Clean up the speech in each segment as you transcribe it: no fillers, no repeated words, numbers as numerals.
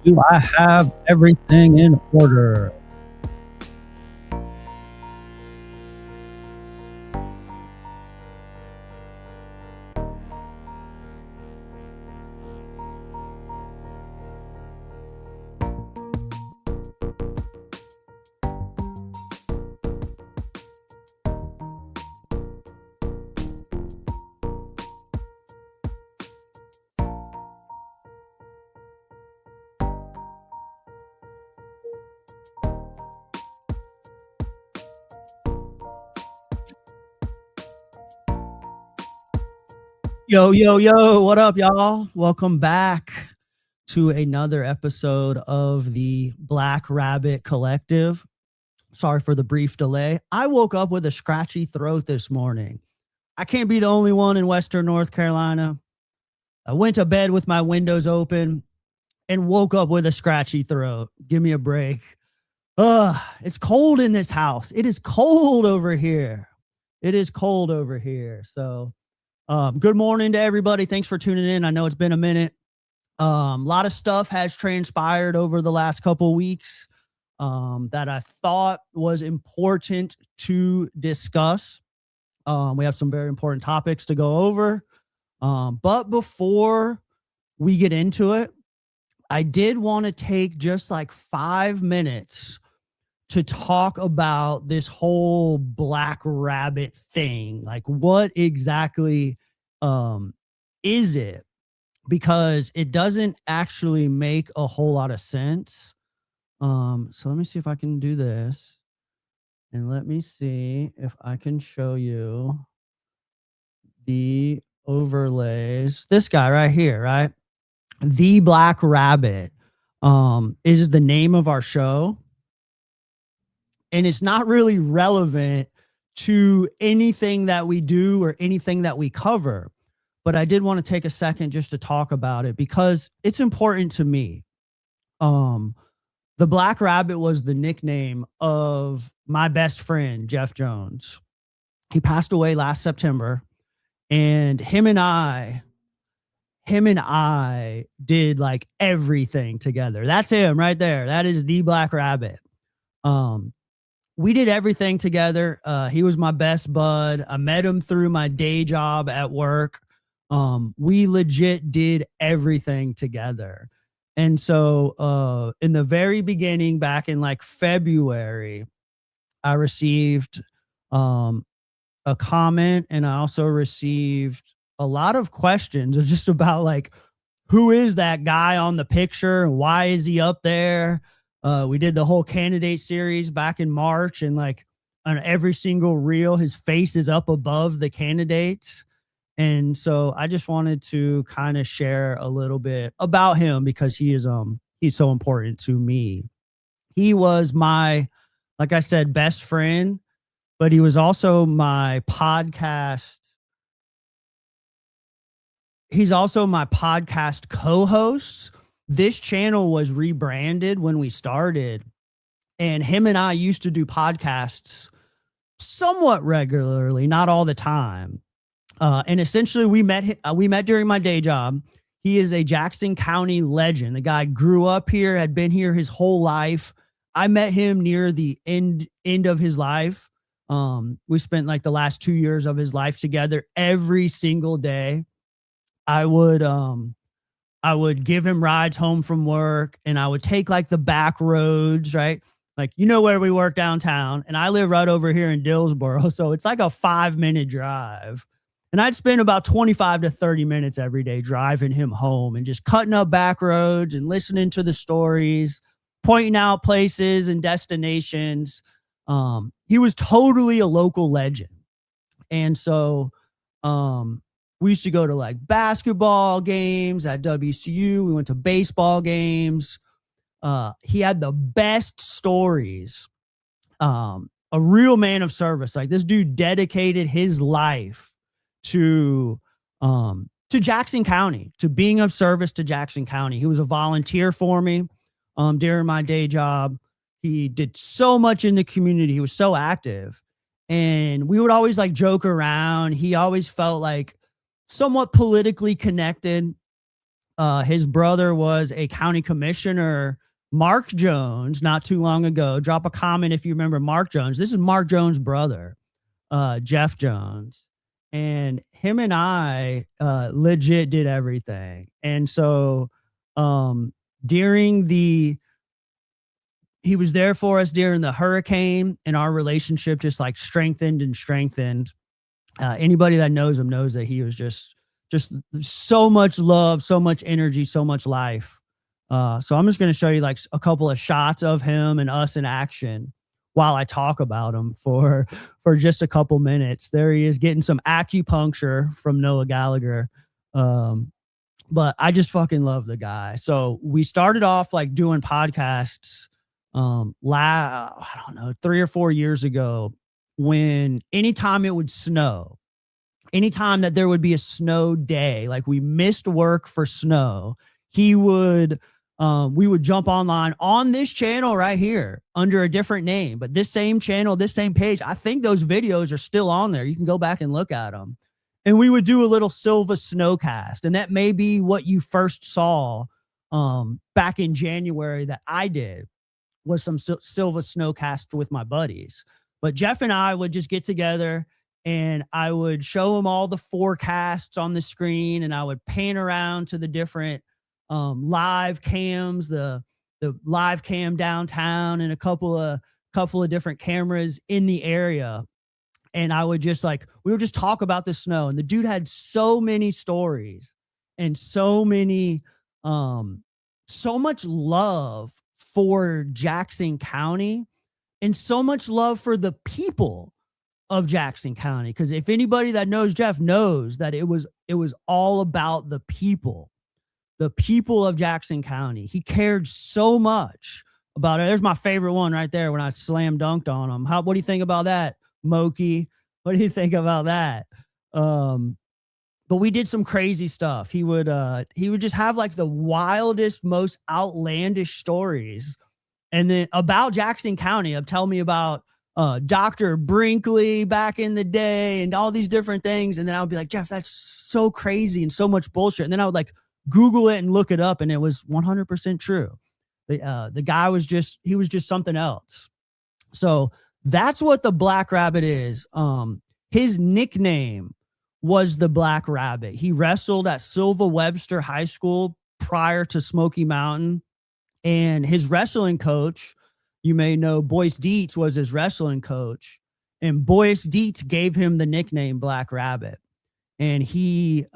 Do I have everything in order? Yo, yo, yo, what up, y'all? Welcome back to another episode of the Black Rabbit Collective. Sorry for the brief delay. I woke up with a scratchy throat this morning. I can't be the only one in Western North Carolina. I went to bed with my windows open and woke up with a scratchy throat. Give me a break. It's cold in this house. It is cold over here. It is cold over here. So, good morning to everybody. Thanks for tuning in. I know it's been a minute. A lot of stuff has transpired over the last couple weeks that I thought was important to discuss. We have some very important topics to go over. But before we get into it, I did want to take just like 5 minutes to talk about this whole Black Rabbit thing. Like, what exactly is it? Because it doesn't actually make a whole lot of sense. So let me see if I can do this. And let me see if I can show you the overlays. This guy right here, right? The Black Rabbit is the name of our show. And it's not really relevant to anything that we do or anything that we cover. But I did want to take a second just to talk about it because it's important to me. The Black Rabbit was the nickname of my best friend, Jeff Jones. He passed away last September, and him and I did like everything together. That's him right there. That is the Black Rabbit. We did everything together. He was my best bud. I met him through my day job at work. We legit did everything together. And so in the very beginning, back in like February, I received a comment, and I also received a lot of questions just about like, who is that guy on the picture and why is he up there? We did the whole candidate series back in March, and like on every single reel, his face is up above the candidates. And so I just wanted to kind of share a little bit about him because he's so important to me. He was my, like I said, best friend, but he was also my podcast. He's also my podcast co-host. This channel was rebranded when we started, and him and I used to do podcasts somewhat regularly, not all the time. And essentially we met during my day job. He is a Jackson County legend. The guy grew up here, had been here his whole life. I met him near the end of his life. We spent like the last 2 years of his life together every single day. I would give him rides home from work, and I would take like the back roads, right? Like, you know where we work downtown, and I live right over here in Dillsboro. So it's like a 5-minute drive. And I'd spend about 25 to 30 minutes every day driving him home and just cutting up back roads and listening to the stories, pointing out places and destinations. He was totally a local legend. And so we used to go to like basketball games at WCU. We went to baseball games. He had the best stories. A real man of service. Like, this dude dedicated his life to Jackson County, to being of service to Jackson County. He was a volunteer for me during my day job. He did so much in the community. He was so active, and we would always like joke around. He always felt like somewhat politically connected. His brother was a county commissioner, Mark Jones, not too long ago. Drop a comment if you remember Mark Jones. This is Mark Jones' brother, Jeff Jones. And him and I legit did everything. And so during the he was there for us during the hurricane, and our relationship just like strengthened and strengthened. Anybody that knows him knows that he was just so much love, so much energy, so much life. So I'm just going to show you like a couple of shots of him and us in action while I talk about him for just a couple minutes. There he is getting some acupuncture from Noah Gallagher. But I just fucking love the guy. So we started off like doing podcasts I don't know, 3 or 4 years ago, when anytime it would snow, anytime that there would be a snow day, like we missed work for snow, we would jump online on this channel right here under a different name, but this same channel, this same page, I think those videos are still on there. You can go back and look at them. And we would do a little Silva snowcast. And that may be what you first saw back in January that I did, was some Silva snowcast with my buddies. But Jeff and I would just get together and I would show them all the forecasts on the screen, and I would pan around to the different live cams, the live cam downtown, and a couple of different cameras in the area. And I would just we would just talk about the snow. And the dude had so many stories and so many, so much love for Jackson County and so much love for the people of Jackson County. Because if anybody that knows Jeff knows that it was all about the people of Jackson County. He cared so much about it. There's my favorite one right there when I slam dunked on him. What do you think about that, Moki? What do you think about that? But we did some crazy stuff. He would just have like the wildest, most outlandish stories. And then about Jackson County, tell me about Dr. Brinkley back in the day and all these different things. And then I would be like, Jeff, that's so crazy and so much bullshit. And then I would like Google it and look it up, and it was 100% true. The guy was just something else. So that's what the Black Rabbit is. His nickname was the Black Rabbit. He wrestled at Silva Webster High School prior to Smoky Mountain. And his wrestling coach, you may know Boyce Dietz, was his wrestling coach. And Boyce Dietz gave him the nickname Black Rabbit. And he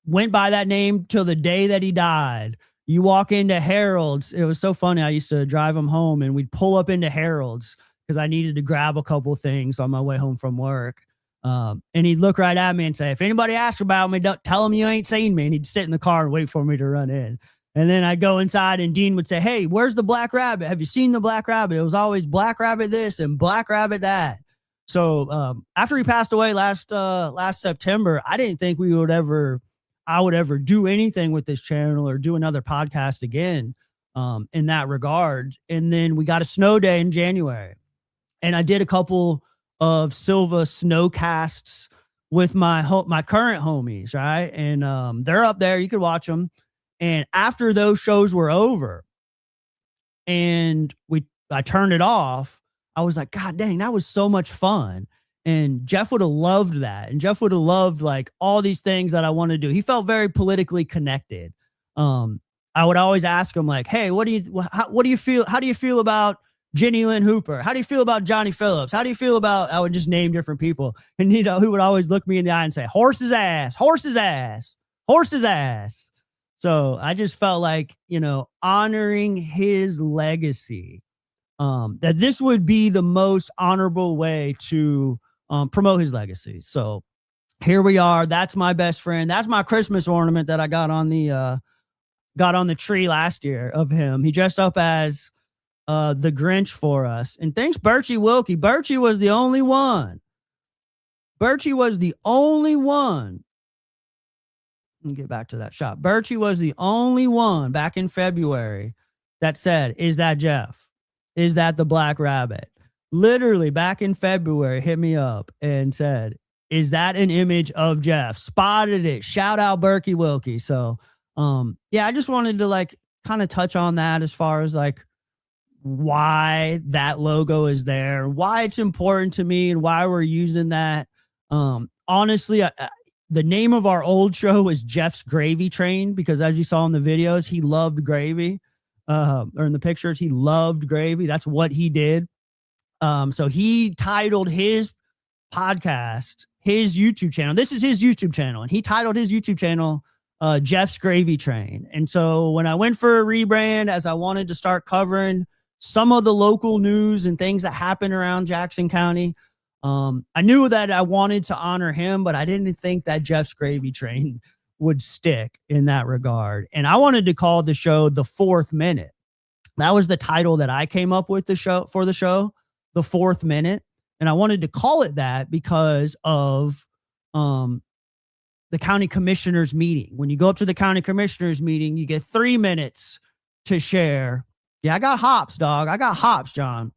went by that name till the day that he died. You walk into Harold's. It was so funny. I used to drive him home, and we'd pull up into Harold's because I needed to grab a couple things on my way home from work. And he'd look right at me and say, if anybody asks about me, don't tell them you ain't seen me. And he'd sit in the car and wait for me to run in. And then I'd go inside, and Dean would say, hey, where's the Black Rabbit? Have you seen the Black Rabbit? It was always Black Rabbit this and Black Rabbit that. So after he passed away last September, I didn't think I would ever do anything with this channel or do another podcast again in that regard. And then we got a snow day in January, and I did a couple of Silva snowcasts with my current homies, right? And they're up there. You could watch them. And after those shows were over and I turned it off, I was like, God dang, that was so much fun. And Jeff would have loved that. And Jeff would have loved like all these things that I want to do. He felt very politically connected. I would always ask him like, hey, what do you feel? How do you feel about Jenny Lynn Hooper? How do you feel about Johnny Phillips? How do you feel about, I would just name different people. And he would always look me in the eye and say, horse's ass, horse's ass, horse's ass. So I just felt like, honoring his legacy, that this would be the most honorable way to promote his legacy. So here we are. That's my best friend. That's my Christmas ornament that I got on the tree last year of him. He dressed up as the Grinch for us. And thanks, Birchie Wilkie. Birchie was the only one. Birchie was the only one. Let me get back to that shot. Birchie was the only one back in February that said, is that Jeff? Is that the Black Rabbit? Literally back in February, hit me up and said, is that an image of Jeff? Spotted it. Shout out Berkey Wilkie. So yeah, I just wanted to like kind of touch on that as far as like why that logo is there, why it's important to me, and why we're using that. Honestly, the name of our old show is Jeff's Gravy Train because, as you saw in the videos, he loved gravy. Or in the pictures, he loved gravy. That's what he did. So he titled his podcast, his YouTube channel. This is his YouTube channel, and he titled his YouTube channel Jeff's Gravy Train. And so when I went for a rebrand, as I wanted to start covering some of the local news and things that happen around Jackson County, I knew that I wanted to honor him, but I didn't think that Jeff's Gravy Train would stick in that regard. And I wanted to call the show The Fourth Minute. That was the title that I came up with the show, The Fourth Minute. And I wanted to call it that because of the county commissioners meeting. When you go up to the county commissioners meeting, you get 3 minutes to share. Yeah, I got hops, dog. I got hops, John.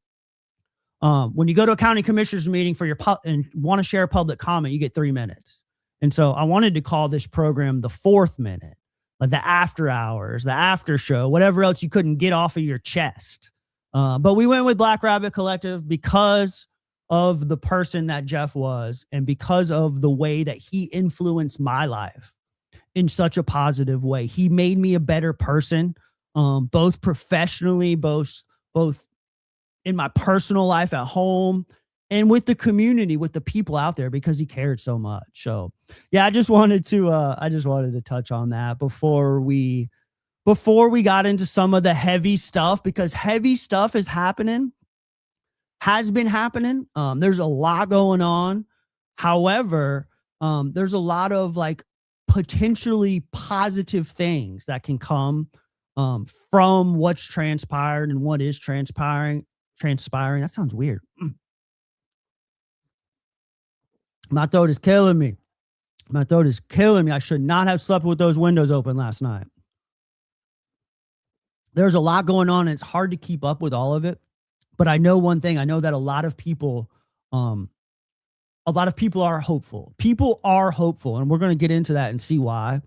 When you go to a county commissioners meeting for your and want to share public comment, you get 3 minutes. And so I wanted to call this program The Fourth Minute, like the after hours, the after show, whatever else you couldn't get off of your chest. But we went with Black Rabbit Collective because of the person that Jeff was and because of the way that he influenced my life in such a positive way. He made me a better person, both professionally, both in my personal life at home and with the community, with the people out there, because he cared so much. So yeah, I just wanted to touch on that before we got into some of the heavy stuff, because heavy stuff has been happening. There's a lot going on. However, there's a lot of like potentially positive things that can come from what's transpired and what is transpiring. That sounds weird. My throat is killing me. I should not have slept with those windows open last night. There's a lot going on, and it's hard to keep up with all of it. But I know one thing. I know that a lot of people are hopeful. People are hopeful, and we're going to get into that and see why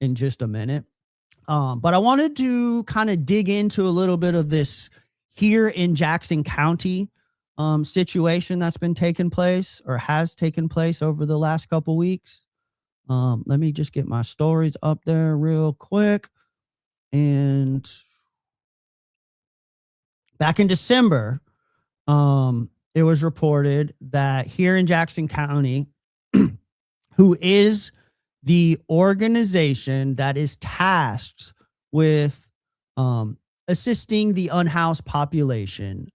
in just a minute. But I wanted to kind of dig into a little bit of this here in Jackson County situation that's been taking place or has taken place over the last couple weeks. Let me just get my stories up there real quick. And back in December, it was reported that here in Jackson County, who is the organization that is tasked with assisting the unhoused population.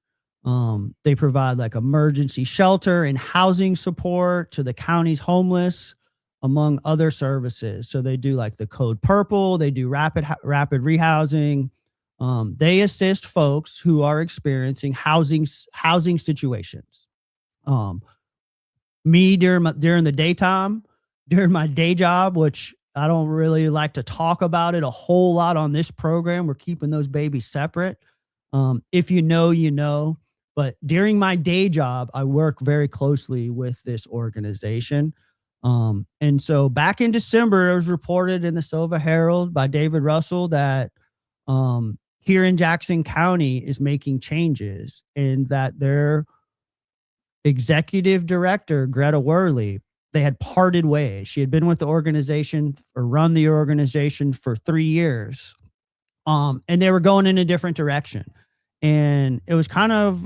They provide like emergency shelter and housing support to the county's homeless, among other services. So they do like the Code Purple, they do rapid rehousing. They assist folks who are experiencing housing situations. Me during the daytime, during my day job, which I don't really like to talk about it a whole lot on this program. We're keeping those babies separate. If you know, you know. But during my day job, I work very closely with this organization. And so back in December, it was reported in the Silva Herald by David Russell that here in Jackson County is making changes, and that their executive director, Greta Worley, they had parted ways. She had been with the organization or run the organization for 3 years. And they were going in a different direction. And it was kind of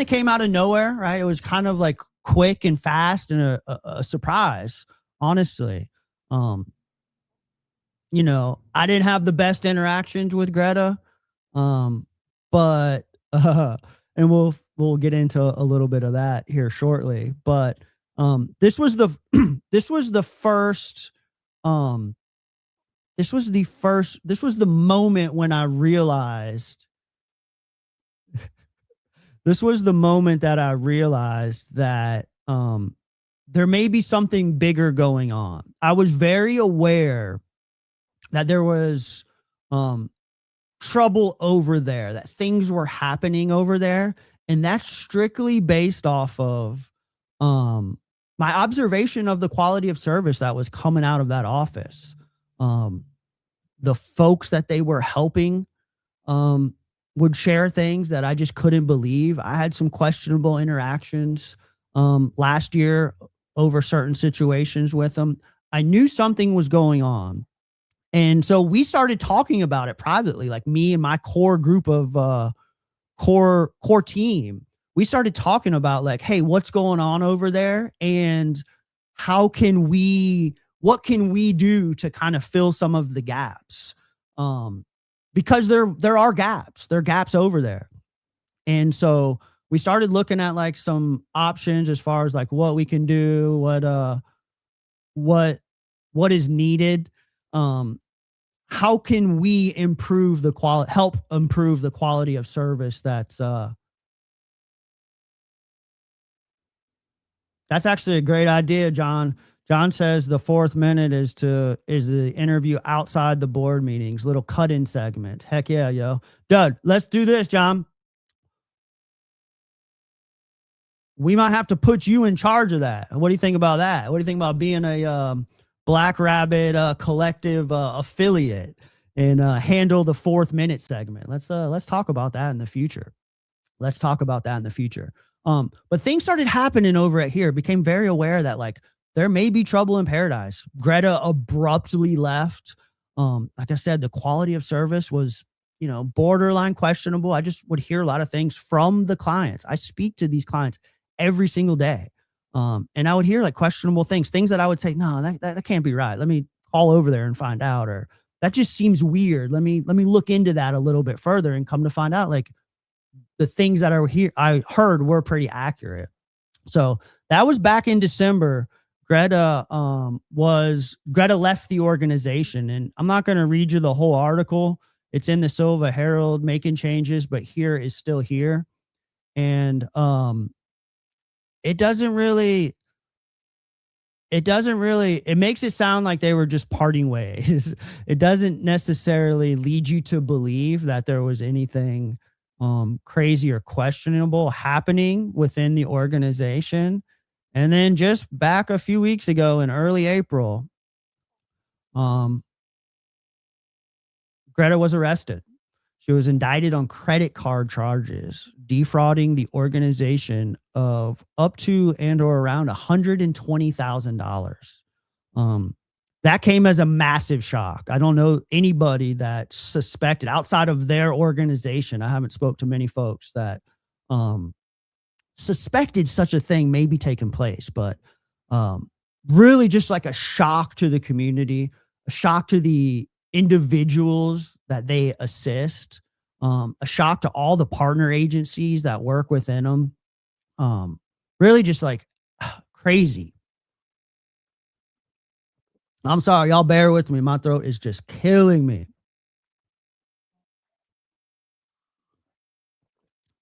came out of nowhere, right? It was kind of like quick and fast and a surprise, honestly. You know, I didn't have the best interactions with Greta. But and we'll get into a little bit of that here shortly. But this was the moment when I realized that there may be something bigger going on. I was very aware that there was trouble over there, that things were happening over there. And that's strictly based off of my observation of the quality of service that was coming out of that office, um, the folks that they were helping, um, would share things that I just couldn't believe. I had some questionable interactions last year over certain situations with them. I knew something was going on. And so we started talking about it privately, like me and my core group of core team. We started talking about like, hey, what's going on over there? And how can we what can we do to kind of fill some of the gaps? Um, because there are gaps. There are gaps over there. And so we started looking at like some options as far as like what we can do, what what is needed. Um, how can we improve the quality help improve the quality of service that's actually a great idea, John. John says the fourth minute is the interview outside the board meetings, little cut-in segment. Heck yeah, yo. Doug, let's do this, John. We might have to put you in charge of that. What do you think about that? What do you think about being a Black Rabbit collective affiliate and handle the fourth minute segment? Let's talk about that in the future. Let's talk about that in the future. But things started happening over at here. Became very aware that like there may be trouble in paradise. Greta abruptly left. Like I said, the quality of service was, borderline questionable. I just would hear a lot of things from the clients. I speak to these clients every single day. And I would hear like questionable things that I would say, no, that can't be right. Let me call over there and find out, or that just seems weird. Let me look into that a little bit further and come to find out like the things that I heard were pretty accurate. So that was back in December. Greta left the organization, and I'm not going to read you the whole article. It's in the Silva Herald, making changes, but here is still here. And it doesn't really it makes it sound like they were just parting ways. It doesn't necessarily lead you to believe that there was anything crazy or questionable happening within the organization. And then just back a few weeks ago in early April, um, Greta was arrested. She was indicted on credit card charges, defrauding the organization of up to and or around $120,000. Um, that came as a massive shock. I don't know anybody that suspected outside of their organization. I haven't spoke to many folks that um, suspected such a thing may be taking place, but um, really just like a shock to the community, a shock to the individuals that they assist, a shock to all the partner agencies that work within them. Really just like crazy. I'm sorry, y'all bear with me. My throat is just killing me.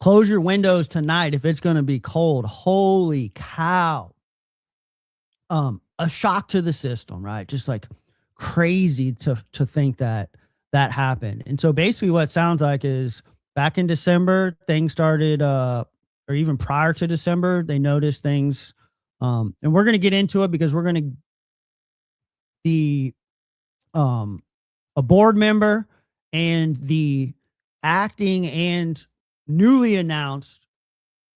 Close your windows tonight if it's going to be cold. Holy cow. A shock to the system, right? Just like crazy to think that that happened. And so basically what it sounds like is back in December, things started or even prior to December, they noticed things and we're going to get into it because we're going to the um a board member and the acting and newly announced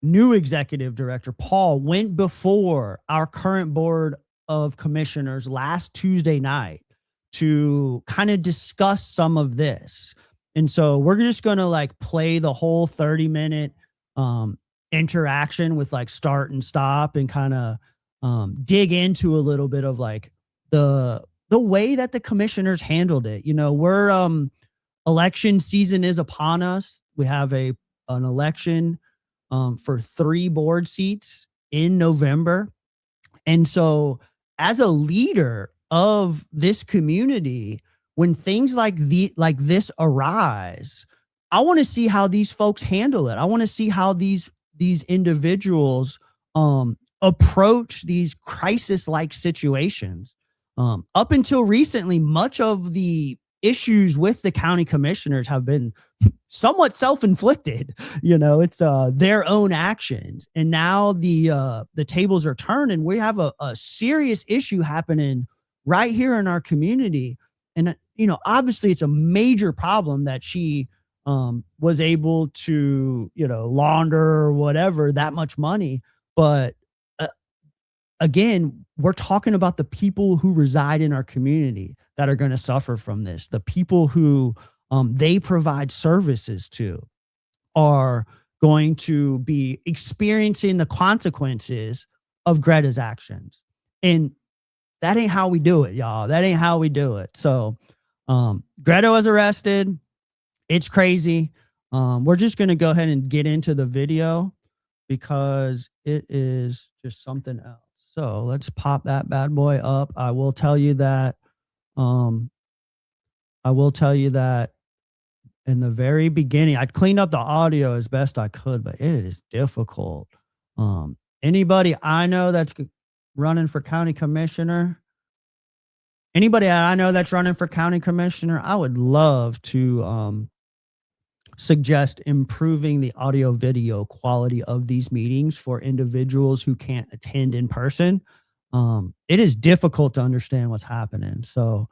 new executive director, Paul, went before our current board of commissioners last Tuesday night to kind of discuss some of this. And so we're just going to like play the whole 30-minute interaction with like start and stop and kind of dig into a little bit of like the way that the commissioners handled it. We're election season is upon us. We have an election for 3 board seats in November. And so as a leader of this community, when things like this arise, I want to see how these folks handle it. I want to see how these individuals approach these crisis like situations. Up until recently, much of the issues with the county commissioners have been somewhat self-inflicted. It's their own actions, and now the tables are turned, and we have a serious issue happening right here in our community. And obviously it's a major problem that she was able to launder or whatever that much money. But uh, again, we're talking about the people who reside in our community that are going to suffer from this. The people who they provide services to are going to be experiencing the consequences of Greta's actions. And that ain't how we do it, y'all. That ain't how we do it. So Greta was arrested. It's crazy. We're just going to go ahead and get into the video because it is just something else. So let's pop that bad boy up. I will tell you that in the very beginning, I'd clean up the audio as best I could, but it is difficult. Anybody I know that's running for county commissioner, I would love to suggest improving the audio video quality of these meetings for individuals who can't attend in person. It is difficult to understand what's happening. So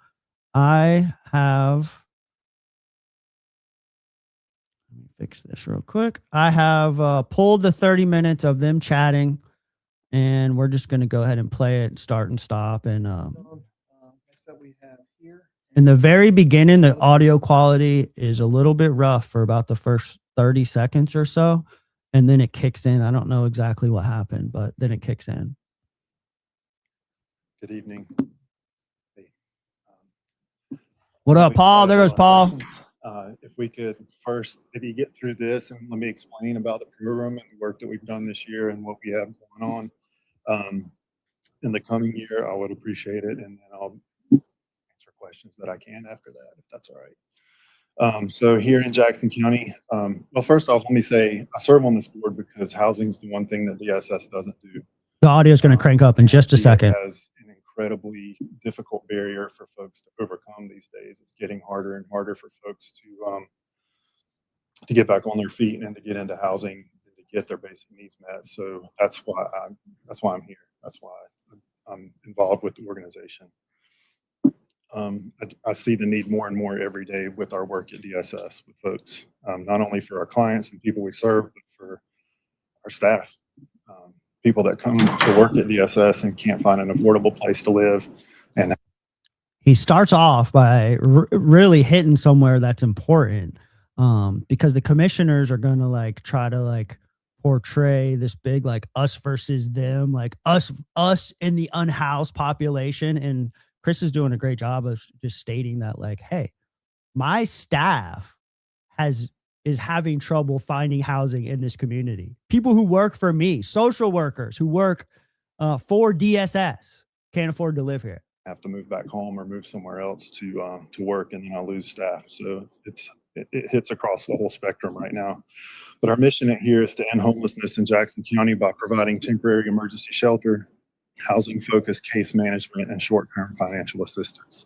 let me fix this real quick. I have pulled the 30 minutes of them chatting, and we're just going to go ahead and play it, start and stop. And we have here. In the very beginning, the audio quality is a little bit rough for about the first 30 seconds or so, and then it kicks in. I don't know exactly what happened, but then it kicks in. Good evening. Hey. What up, Paul? There goes Paul. If we could first maybe get through this and let me explain about the program and the work that we've done this year and what we have going on in the coming year, I would appreciate it, and then I'll answer questions that I can after that, if that's all right. So here in Jackson County, well, first off, let me say I serve on this board because housing is the one thing that DSS doesn't do. The audio is going to crank up in just a second. It has an incredibly difficult barrier for folks to overcome these days. It's getting harder and harder for folks to get back on their feet and to get into housing and to get their basic needs met. So that's why I'm here. That's why I'm involved with the organization. I see the need more and more every day with our work at DSS with folks, not only for our clients and people we serve, but for our staff, people that come to work at DSS and can't find an affordable place to live. And he starts off by really hitting somewhere that's important, because the commissioners are going to try to portray this big us versus them, us in the unhoused population. And Chris is doing a great job of just stating that hey, my staff is having trouble finding housing in this community. People who work for me, social workers who work for DSS, can't afford to live here. Have to move back home or move somewhere else to work, and then I lose staff. So it hits across the whole spectrum right now. But our mission here is to end homelessness in Jackson County by providing temporary emergency shelter, housing-focused case management, and short-term financial assistance.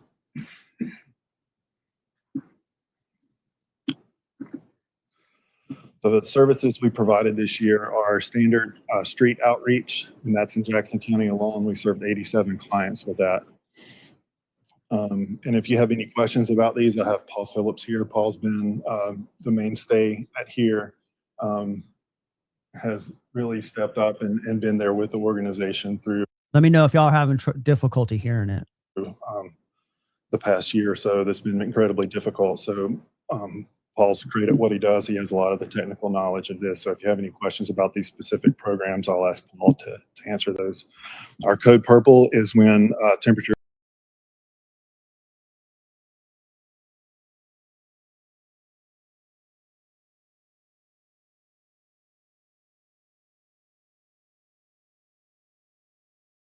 So the services we provided this year are standard street outreach, and that's in Jackson County alone. We served 87 clients with that. And if you have any questions about these, I have Paul Phillips here. Paul's been the mainstay at here, has really stepped up and been there with the organization through. Let me know if y'all are having difficulty hearing it. The past year or so, that's been incredibly difficult. So Paul's great at what he does. He has a lot of the technical knowledge of this. So if you have any questions about these specific programs, I'll ask Paul to answer those. Our code purple is when temperature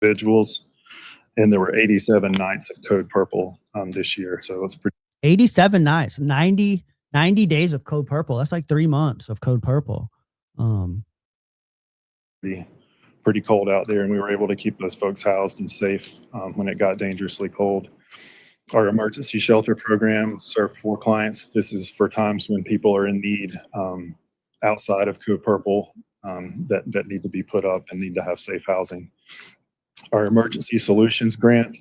individuals, and there were 87 nights of code purple this year. So it's pretty 87 nights, 90 days of code purple. That's like 3 months of code purple. Pretty cold out there, and we were able to keep those folks housed and safe when it got dangerously cold. Our emergency shelter program served 4 clients. This is for times when people are in need outside of Code Purple that need to be put up and need to have safe housing. Our emergency solutions grant,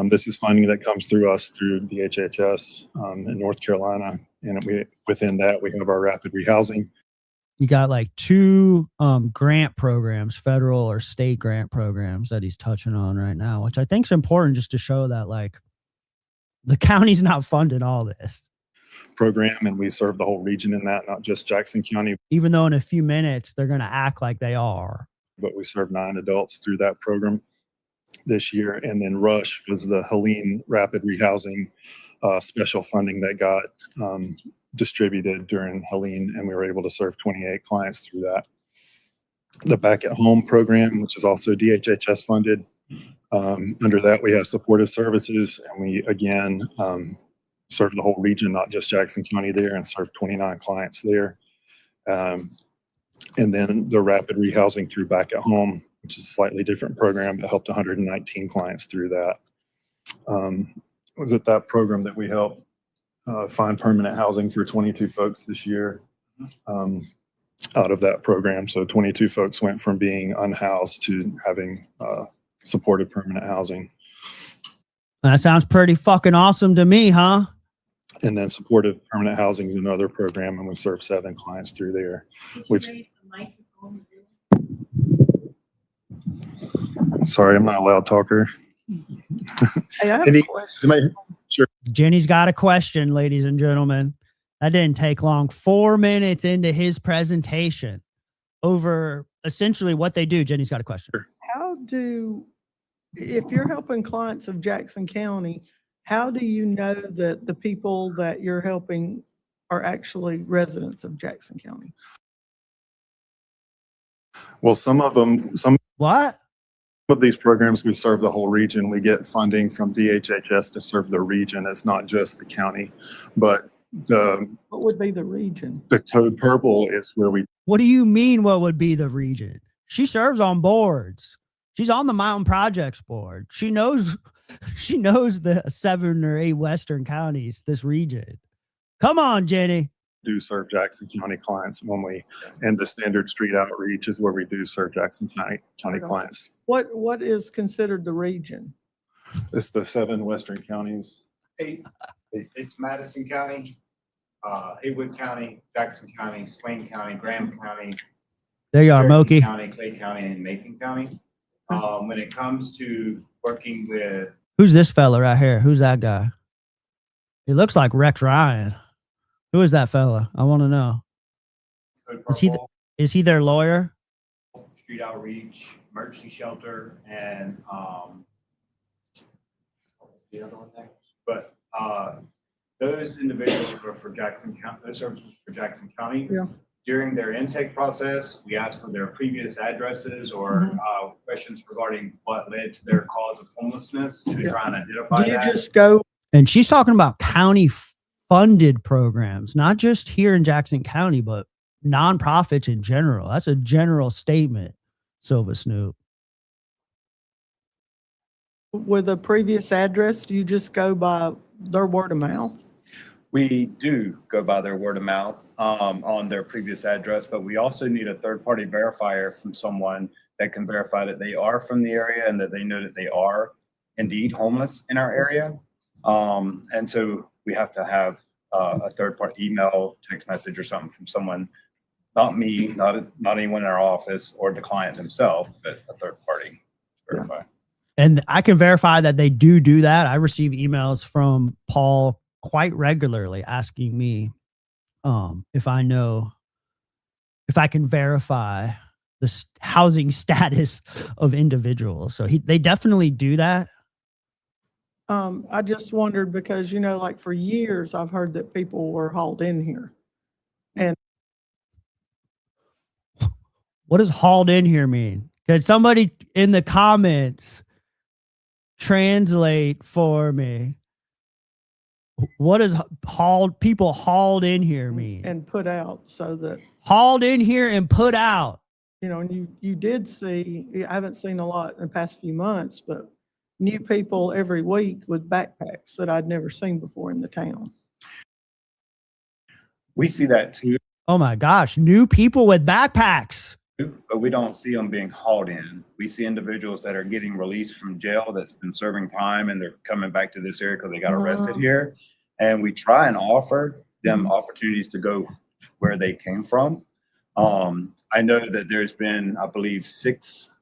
this is funding that comes through us through DHHS in North Carolina. And within that, we have our rapid rehousing. You got like 2 grant programs, federal or state grant programs that he's touching on right now, which I think is important just to show that like the county's not funding all this program, and we serve the whole region in that, not just Jackson County. Even though in a few minutes they're going to act like they are. But we serve 9 adults through that program this year. And then Rush was the Helene Rapid Rehousing special funding that got distributed during Helene, and we were able to serve 28 clients through that. The Back at Home program, which is also DHHS funded, under that we have supportive services, and we again serve the whole region, not just Jackson County there, and serve 29 clients there. And then the rapid rehousing through Back at Home, which is a slightly different program that helped 119 clients through that. Was it that program that we helped find permanent housing for 22 folks this year out of that program? So 22 folks went from being unhoused to having supported permanent housing. That sounds pretty fucking awesome to me, huh? And then supportive permanent housing is another program, and we serve 7 clients through there. Sorry, I'm not a loud talker. Hey, I have a question. Sure. Jenny's got a question, ladies and gentlemen. That didn't take long. 4 minutes into his presentation over essentially what they do. Jenny's got a question. If you're helping clients of Jackson County, how do you know that the people that you're helping are actually residents of Jackson County? Well, some of these programs, we serve the whole region. We get funding from DHHS to serve the region. It's not just the county, but what would be the region? The Code Purple is where we. What do you mean? What would be the region? She serves on boards. She's on the Mountain Projects board. She knows the 7 or 8 Western counties, this region. Come on, Jenny. Do serve Jackson County clients when we, and the Standard Street Outreach is where we do serve Jackson County clients. What is considered the region? It's the 7 Western counties. 8. It's Madison County, Haywood County, Jackson County, Swain County, Graham County. There you are, Moki. County, Clay County, and Macon County. When it comes to working with. Who's this fella right here? Who's that guy? He looks like Rex Ryan. Who is that fella? I want to know. Is he their lawyer? Street Outreach, Emergency Shelter, and what was the other one there? But those individuals are for Jackson County. Those services for Jackson County. Yeah. During their intake process, we ask for their previous addresses or questions regarding what led to their cause of homelessness to try and identify. Do you just go? And she's talking about county funded programs, not just here in Jackson County, but nonprofits in general. That's a general statement, Silva Snoop. With a previous address, do you just go by their word of mouth? We do go by their word of mouth on their previous address, but we also need a third-party verifier from someone that can verify that they are from the area and that they know that they are indeed homeless in our area. And so we have to have a third-party email, text message, or something from someone, not me, not anyone in our office or the client themselves, but a third party to verify. Yeah. And I can verify that they do that. I receive emails from Paul quite regularly asking me if I can verify the housing status of individuals. So they definitely do that. I just wondered because, like for years, I've heard that people were hauled in here. And what does hauled in here mean? Could somebody in the comments translate for me? What does people hauled in here mean? And put out, so that hauled in here and put out. And you did see, I haven't seen a lot in the past few months, but new people every week with backpacks that I'd never seen before in the town. We see that too, Oh my gosh, new people with backpacks. but we don't see them being hauled in. We see individuals that are getting released from jail that's been serving time and they're coming back to this area because they got arrested Wow. here. And we try and offer them opportunities to go where they came from. I know that there's been, I believe, 6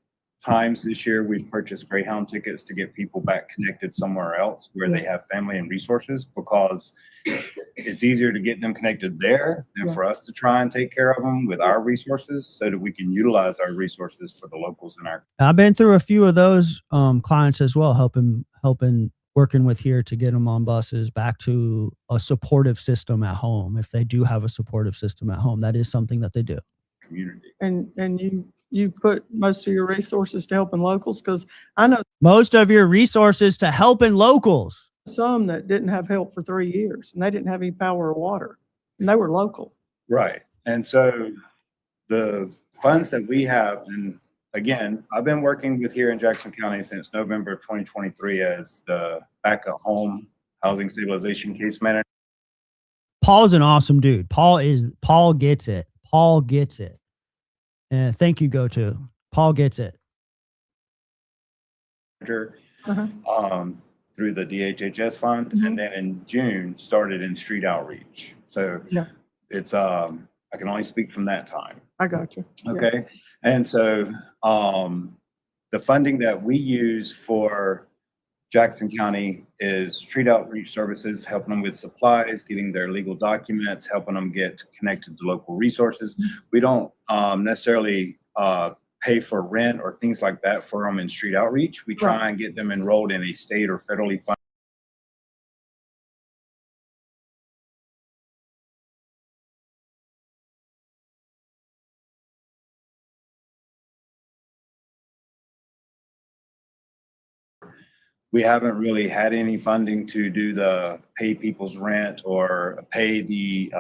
times this year we've purchased Greyhound tickets to get people back connected somewhere else where they have family and resources, because it's easier to get them connected there than for us to try and take care of them with our resources so that we can utilize our resources for the locals in our. I've been through a few of those clients as well, helping working with here to get them on buses back to a supportive system at home. If they do have a supportive system at home, that is something that they do. Community. And you put most of your resources to helping locals, because I know Most of your resources to helping locals. some that didn't have help for 3 years and they didn't have any power or water and they were local. Right. And so the funds that we have, and again, I've been working with here in Jackson County since November of 2023 as the back at home housing stabilization case manager. Paul's an awesome dude. Paul gets it. Paul gets it. And thank you, Go-To. Paul gets it. Through the DHHS fund, and then in June started in street outreach. So it's I can only speak from that time. I got you. Okay. And so the funding that we use for Jackson County is street outreach services, helping them with supplies, getting their legal documents, helping them get connected to local resources. We don't necessarily pay for rent or things like that for them in street outreach. We try and get them enrolled in a state or federally funded. We haven't really had any funding to do the pay people's rent or pay the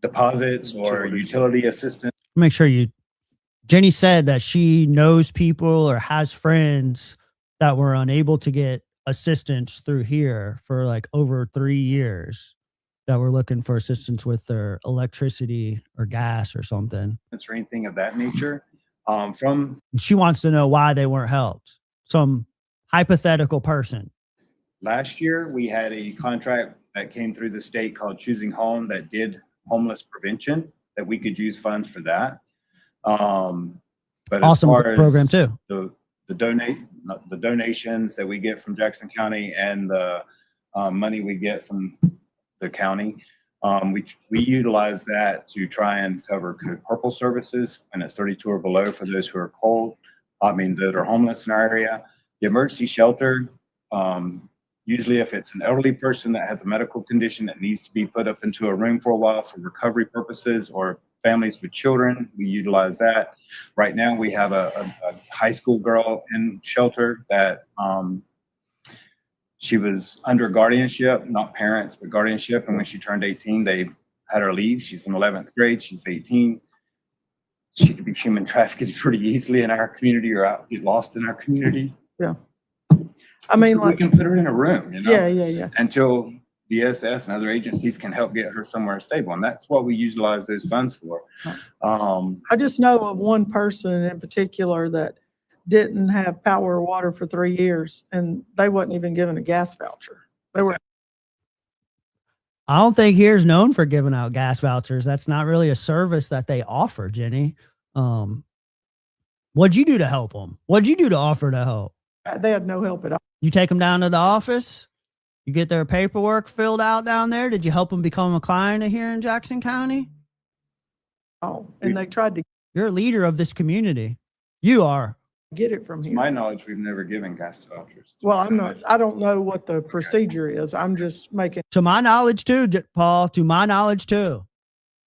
deposits or utility assistance. Make sure Jenny said that she knows people or has friends that were unable to get assistance through here for like over 3 years, that were looking for assistance with their electricity or gas or something. Or anything of that nature. She wants to know why they weren't helped. Some hypothetical person. Last year, we had a contract that came through the state called Choosing Home that did homeless prevention, that we could use funds for that. But awesome as far program as too. The donations that we get from Jackson County and the money we get from the county, we utilize that to try and cover Code Purple services, and it's 32 or below for those who are that are homeless in our area. The emergency shelter, usually if it's an elderly person that has a medical condition that needs to be put up into a room for a while for recovery purposes, or families with children, we utilize that. Right now we have a high school girl in shelter that she was under guardianship, not parents, but guardianship. And when she turned 18, they had her leave. She's in 11th grade. She's 18. She could be human trafficked pretty easily in our community or get lost in our community. Yeah. I mean, so we can put her in a room, Yeah. until DSS and other agencies can help get her somewhere stable. And that's what we utilize those funds for. I just know of one person in particular that didn't have power or water for 3 years, and they wasn't even given a gas voucher. They were. I don't think here's known for giving out gas vouchers. That's not really a service that they offer, Jenny. What'd you do to help them? What'd you do to offer to help? They had no help at all. You take them down to the office? You get their paperwork filled out down there? Did you help them become a client here in Jackson County? Oh, and they tried to You're a leader of this community. You are. get it from To here. my knowledge, we've never given gas vouchers. Well, I don't know what the procedure is. I'm just making. To my knowledge too, Paul, to my knowledge too.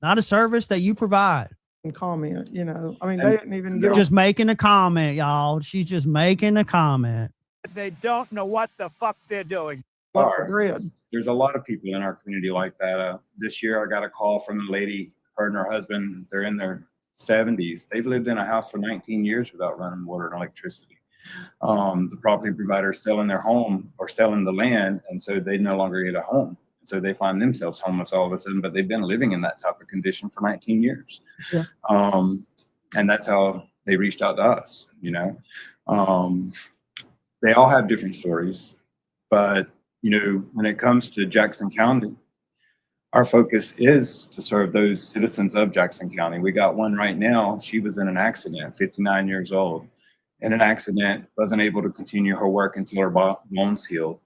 Not a service that you provide. Comment, I mean, they didn't even get. Just making a comment, y'all. She's just making a comment. They don't know what the fuck they're doing. For grid. There's a lot of people in our community like that. This year, I got a call from a lady, her and her husband, they're in their 70s. They've lived in a house for 19 years without running water and electricity. The property provider is selling their home or selling the land, and so they no longer get a home. So they find themselves homeless all of a sudden, but they've been living in that type of condition for 19 years. Yeah. And that's how they reached out to us, you know. They all have different stories, but, you know, when it comes to Jackson County, our focus is to serve those citizens of Jackson County. We got one right now. She was in an accident, 59 years old, in an accident, wasn't able to continue her work until her bones healed.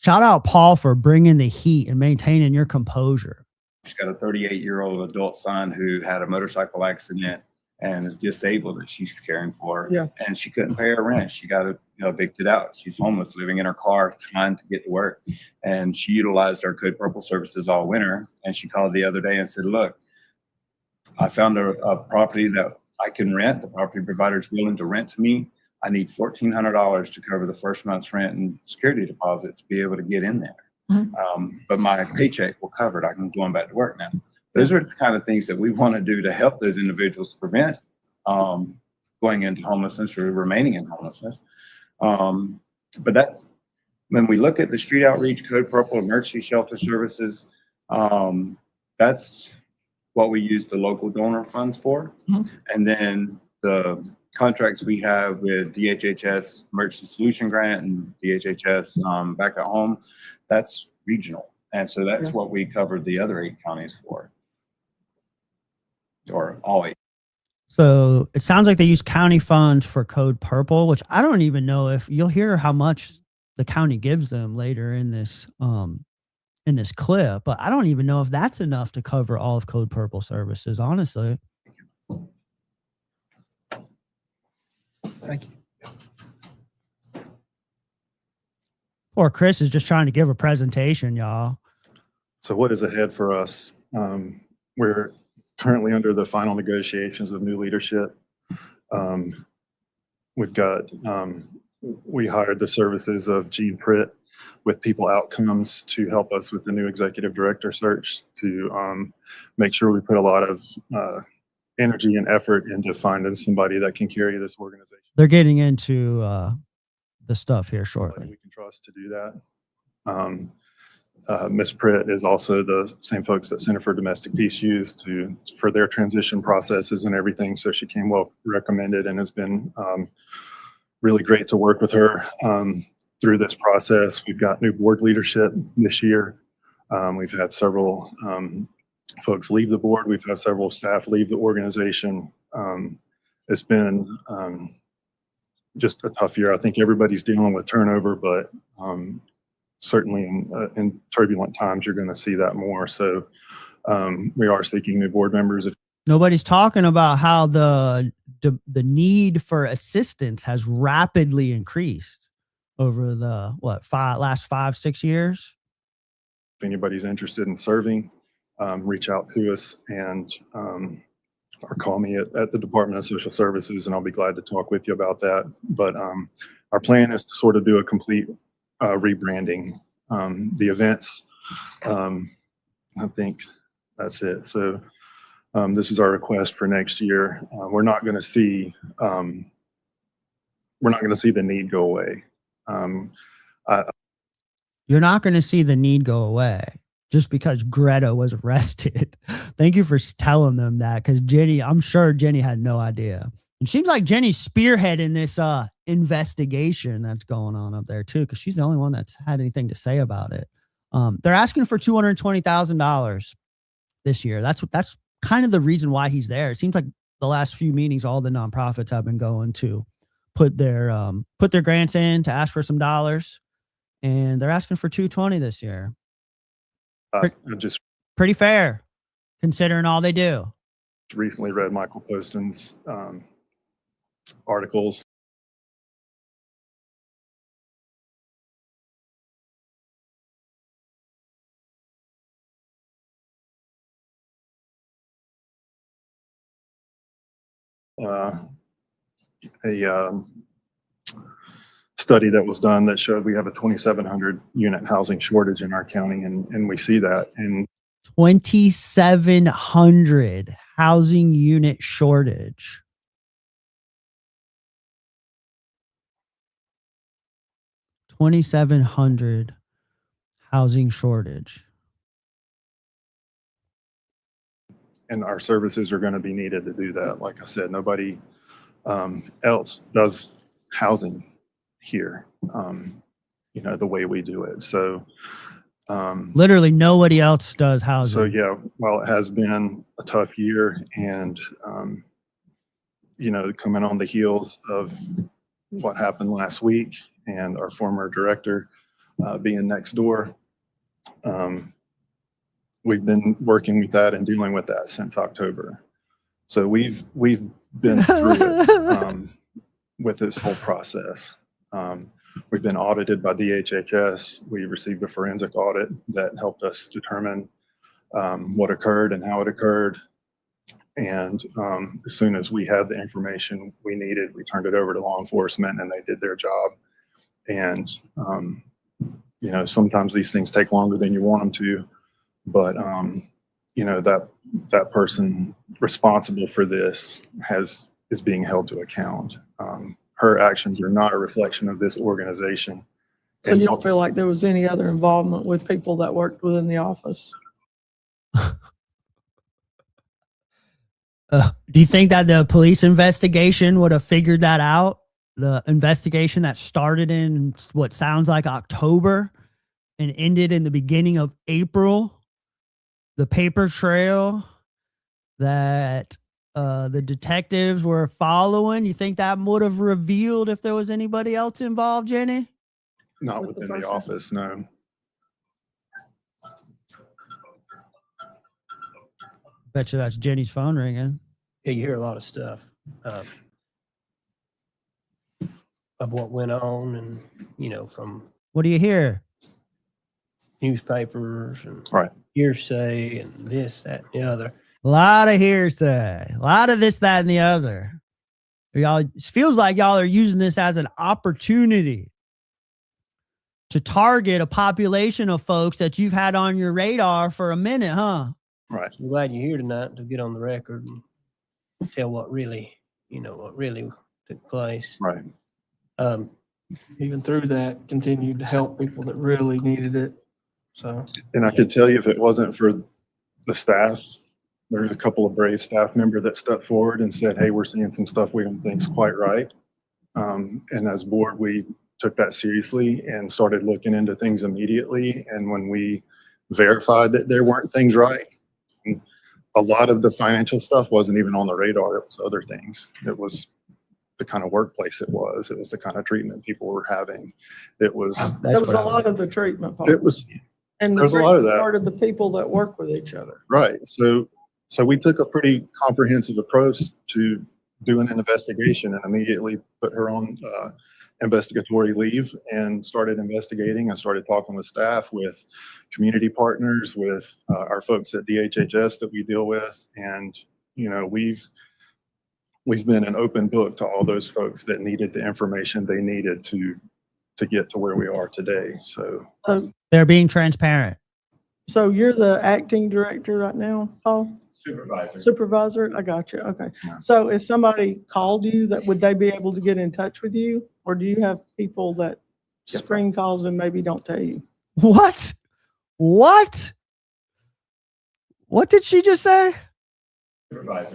Shout out Paul for bringing the heat and maintaining your composure. She's got a 38-year-old adult son who had a motorcycle accident and is disabled that she's caring for. Yeah. And she couldn't pay her rent. She got evicted out. She's homeless, living in her car, trying to get to work. And she utilized our Code Purple services all winter. And she called the other day and said, look, I found a property that I can rent. The property provider is willing to rent to me. I need $1,400 to cover the first month's rent and security deposit to be able to get in there. But my paycheck will cover it. I can go on back to work now. Those are the kind of things that we want to do to help those individuals to prevent going into homelessness or remaining in homelessness. But that's when we look at the street outreach, Code Purple, emergency shelter services, that's what we use the local donor funds for. And then the contracts we have with DHHS Emergency Solution Grant and DHHS Back at Home, that's regional. And so that's what we covered the other 8 counties for, or all 8. So it sounds like they use county funds for Code Purple, which I don't even know if you'll hear how much the county gives them later in this clip, but I don't even know if that's enough to cover all of Code Purple services, honestly. Thank you. Poor Chris is just trying to give a presentation, y'all. So what is ahead for us? We're currently under the final negotiations of new leadership. We've got, we hired the services of Gene Pritt with People Outcomes to help us with the new executive director search to make sure we put a lot of energy and effort into finding somebody that can carry this organization. They're getting into the stuff here shortly. We can trust to do that. Ms. Pritt is also the same folks that Center for Domestic Peace used for their transition processes and everything. So she came well recommended and has been really great to work with her through this process. We've got new board leadership this year. We've had several folks leave the board. We've had several staff leave the organization. It's been just a tough year. I think everybody's dealing with turnover, but certainly in turbulent times, you're going to see that more. So we are seeking new board members. Nobody's talking about how the need for assistance has rapidly increased over the last 5-6 years. If anybody's interested in serving, reach out to us and or call me at the Department of Social Services, and I'll be glad to talk with you about that. But our plan is to sort of do a complete rebranding. The events, I think that's it. So this is our request for next year. We're not going to see the need go away. You're not going to see the need go away just because Greta was arrested. Thank you for telling them that, because I'm sure Jenny had no idea. It seems like Jenny's spearheading this investigation that's going on up there too, because she's the only one that's had anything to say about it. They're asking for $220,000 this year. That's kind of the reason why he's there. It seems like the last few meetings, all the nonprofits have been going to put their grants in to ask for some dollars, and they're asking for $220 this year. Just pretty fair considering all they do. Recently read Michael Poston's articles. A study that was done that showed we have a 2,700 unit housing shortage in our county, and we see that. And 2,700 housing unit shortage. 2,700 housing shortage. And our services are going to be needed to do that. Like I said, nobody else does housing here, the way we do it. So literally nobody else does housing. So yeah, while it has been a tough year, and coming on the heels of what happened last week and our former director being next door, we've been working with that and dealing with that since October. So we've been through it with this whole process. We've been audited by DHHS. We received a forensic audit that helped us determine what occurred and how it occurred. And as soon as we had the information we needed, we turned it over to law enforcement, and they did their job. And sometimes these things take longer than you want them to, but that person responsible for this is being held to account. Her actions are not a reflection of this organization. So you don't feel like there was any other involvement with people that worked within the office? Do you think that the police investigation would have figured that out? The investigation that started in what sounds like October and ended in the beginning of April, the paper trail that the detectives were following, you think that would have revealed if there was anybody else involved, Jenny? Not within the office, no. Bet you that's Jenny's phone ringing. Yeah, you hear a lot of stuff of what went on, and from What do you hear? newspapers and Right. hearsay and this, that, and the other. A lot of hearsay, a lot of this, that, and the other. Y'all, it feels like y'all are using this as an opportunity to target a population of folks that you've had on your radar for a minute, huh? Right. I'm glad you're here tonight to get on the record and tell what really took place. Right. Even through that, continued to help people that really needed it. So, And I could tell you, if it wasn't for the staff, there's a couple of brave staff members that stepped forward and said, hey, we're seeing some stuff we don't think's quite right. And as board, we took that seriously and started looking into things immediately. And when we verified that there weren't things right, a lot of the financial stuff wasn't even on the radar. It was other things. It was the kind of workplace it was. It was the kind of treatment people were having. It was. That was a lot of the treatment part. It was. And there's a lot of that. Part of the people that work with each other. Right. So we took a pretty comprehensive approach to doing an investigation and immediately put her on investigatory leave and started investigating and started talking with staff, with community partners, with our folks at DHHS that we deal with. And, we've been an open book to all those folks that needed the information they needed to get to where we are today. So They're being transparent. So you're the acting director right now, Paul? Supervisor? I got you. Okay. Yeah. So if somebody called you, would they be able to get in touch with you? Or do you have people that screen calls and maybe don't tell you? What? What did she just say?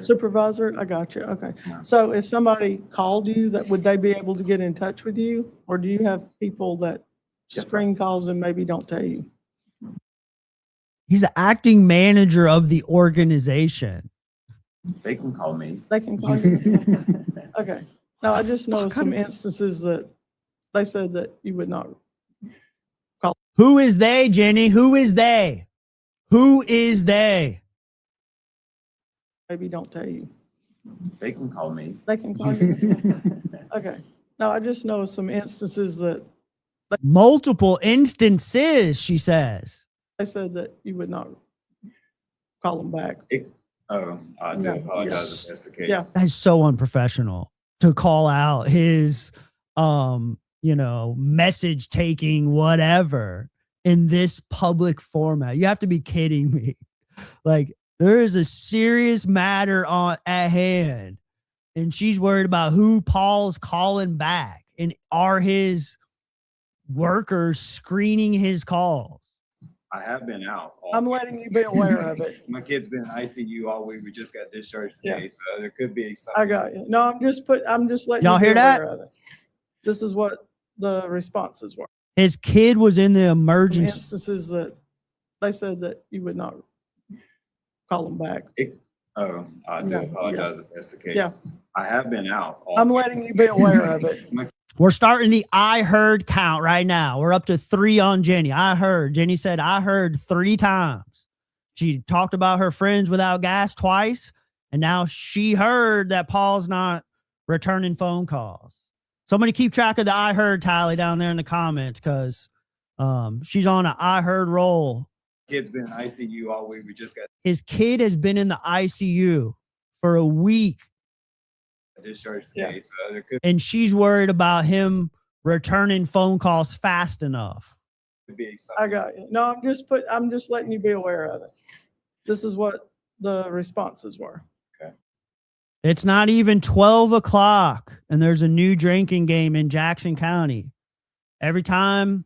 Supervisor? I got you. Okay. Yeah. So if somebody called you, would they be able to get in touch with you? Or do you have people that screen calls and maybe don't tell you? He's the acting manager of the organization. They can call me. They can call you? Okay. Now, I just know some instances that they said that you would not. Who is they, Jenny? Who is they? Who is they? Maybe don't tell you. They can call me. They can call you? Okay. Now, I just know some instances that Multiple instances, she says. they said that you would not call them back. I do No. apologize if that's the case. Yeah. That's so unprofessional to call out his, message taking whatever in this public format. You have to be kidding me. Like, there is a serious matter at hand, and she's worried about who Paul's calling back, and are his workers screening his calls. I have been out. I'm letting you be aware of it. My kid's been in ICU all week. We just got discharged today, so there could be something. I got you. No, I'm just letting Y'all you be hear that? aware of it. This is what the responses were. His kid was in the Some emergency. instances that they said that you would not call them back. Oh, I do Yeah. apologize if that's the case. Yeah. I have been out. I'm letting you be aware of it. We're starting the I heard count right now. We're up to 3 on Jenny. I heard. Jenny said, I heard 3 times. She talked about her friends without gas twice. And now she heard that Paul's not returning phone calls. Somebody keep track of the I heard tally down there in the comments because she's on an I heard roll. Kid's been in ICU all week. We just got His kid has been in the ICU for a week. discharged today, so there could And she's worried about him returning phone calls fast enough. be something. I got you. No, I'm just letting you be aware of it. This is what the responses were. It's not even 12 o'clock and there's a new drinking game in Jackson County. Every time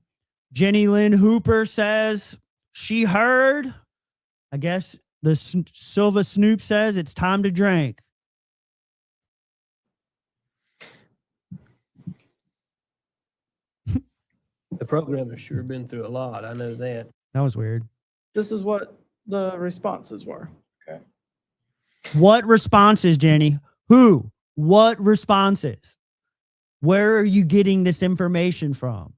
Jenny Lynn Hooper says she heard, I guess the Silva Snoop says it's time to drink. The program has sure been through a lot. I know that. That was weird. This is what the responses were. What responses, Jenny? Who? What responses? Where are you getting this information from?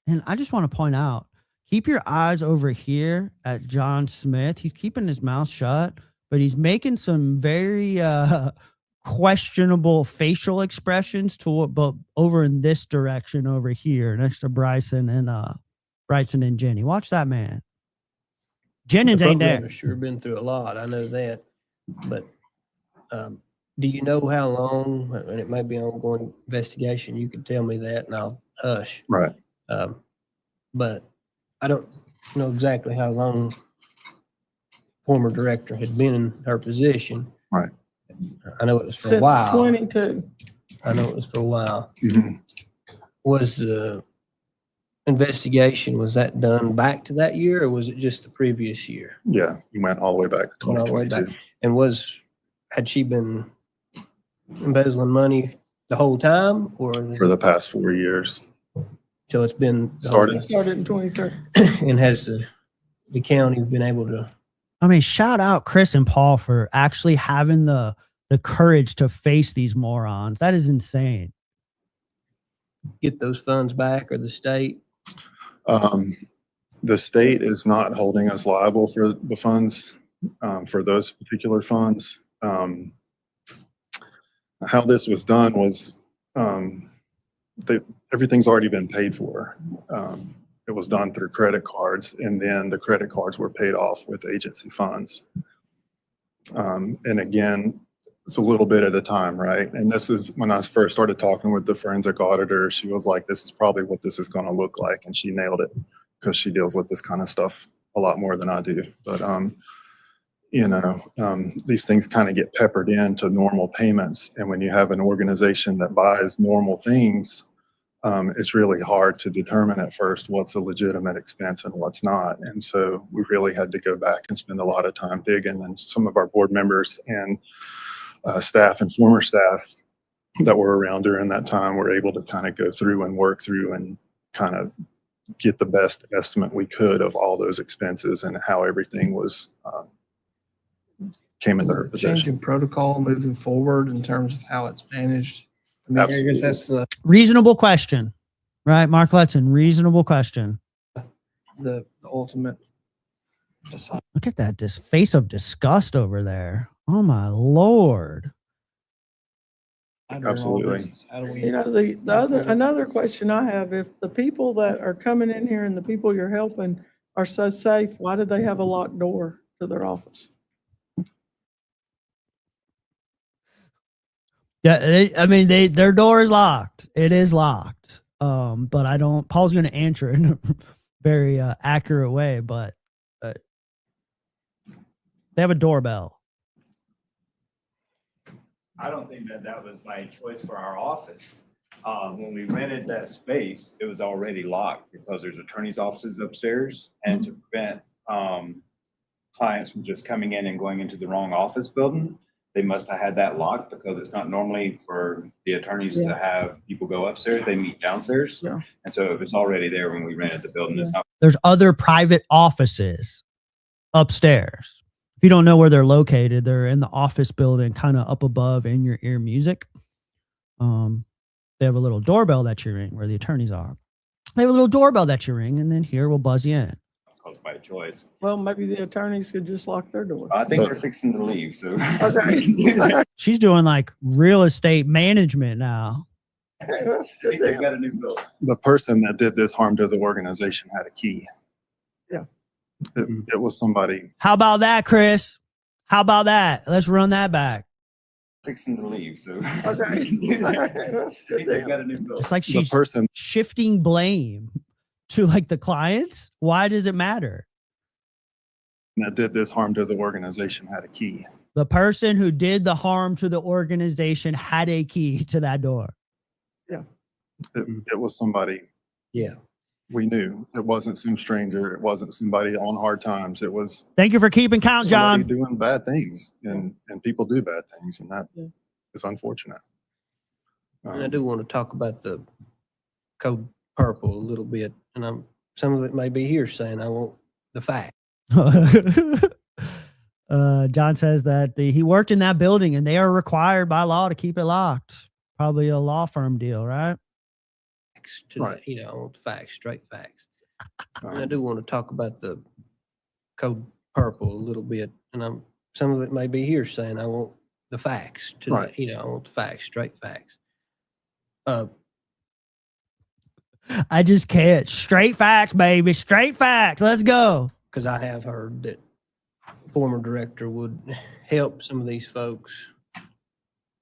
And I just want to point out, keep your eyes over here at John Smith. He's keeping his mouth shut, but he's making some very questionable facial expressions but over in this direction over here next to Bryson and Jenny. Watch that man. Jennings The ain't program there. has sure been through a lot. I know that. But do you know how long, and it may be an ongoing investigation, you can tell me that and I'll hush. Right. But I don't know exactly how long former director had been in her position. Right. I know it was for a Since while. 22. I know it was for a while. Mhm. Was the investigation, was that done back to that year or was it just the previous year? Yeah, you went all the way back to Went all the way 2022. back. And had she been embezzling money the whole time or For the past 4 years. so it's been Started. Started in 23. and has the county been able to I mean, shout out Chris and Paul for actually having the courage to face these morons. That is insane. get those funds back or the state? The state is not holding us liable for the funds, for those particular funds. How this was done was everything's already been paid for. It was done through credit cards, and then the credit cards were paid off with agency funds. And again, it's a little bit at a time, right? And this is when I first started talking with the forensic auditor, she was like, this is probably what this is going to look like. And she nailed it because she deals with this kind of stuff a lot more than I do. But, these things kind of get peppered into normal payments. And when you have an organization that buys normal things, it's really hard to determine at first what's a legitimate expense and what's not. And so we really had to go back and spend a lot of time digging. And some of our board members and staff and former staff that were around during that time were able to kind of go through and work through and kind of get the best estimate we could of all those expenses and how everything was came into her Change possession. in protocol moving forward in terms of how it's managed. I mean, I Absolutely. guess that's Reasonable question, right? Mark Letson, reasonable question. the ultimate decide. Look at that face of disgust over there. Oh my Lord. Absolutely. How do we? You know, another question I have, if the people that are coming in here and the people you're helping are so safe, why do they have a locked door to their office? Yeah, their door is locked. It is locked. But Paul's going to answer it in a very accurate way, but they have a doorbell. I don't think that was by choice for our office. When we rented that space, it was already locked because there's attorney's offices upstairs, and to prevent clients from just coming in and going into the wrong office building, they must have had that locked because it's not normally for the attorneys to have people go upstairs. They meet downstairs. Yeah. And so it was already there when we rented the building. It's not. There's other private offices upstairs. If you don't know where they're located, they're in the office building, kind of up above in your ear music. They have a little doorbell that you ring where the attorneys are. They have a little doorbell that you ring, and then here we'll buzz you in. Caused by choice. Well, maybe the attorneys could just lock their door. I think they're fixing to leave, so. Okay. She's doing like real estate management now. I think they've got a new building. The person that did this harm to the organization had a key. Yeah. It was somebody. How about that, Chris? How about that? Let's run that back. Fixing to leave, so. Okay. I think they've got a new building. It's like The she's person shifting blame to like the clients. Why does it matter? that did this harm to the organization had a key. The person who did the harm to the organization had a key to that door. It was somebody Yeah. we knew. It wasn't some stranger. It wasn't somebody on hard times. It was Thank you for keeping count, somebody John. doing bad things, and people do bad things, and that Yeah. is unfortunate. And I do want to talk about the code purple a little bit, and some of it may be hearsay, and I want the fact. John says that he worked in that building and they are required by law to keep it locked. Probably a law firm deal, right? Right. I want the facts, straight facts. And I do want to talk about the code purple a little bit, and some of it may be hearsay, and I want the facts. Right. I want the facts, straight facts. I just can't. Straight facts, baby. Straight facts. Let's go. Because I have heard that former director would help some of these folks,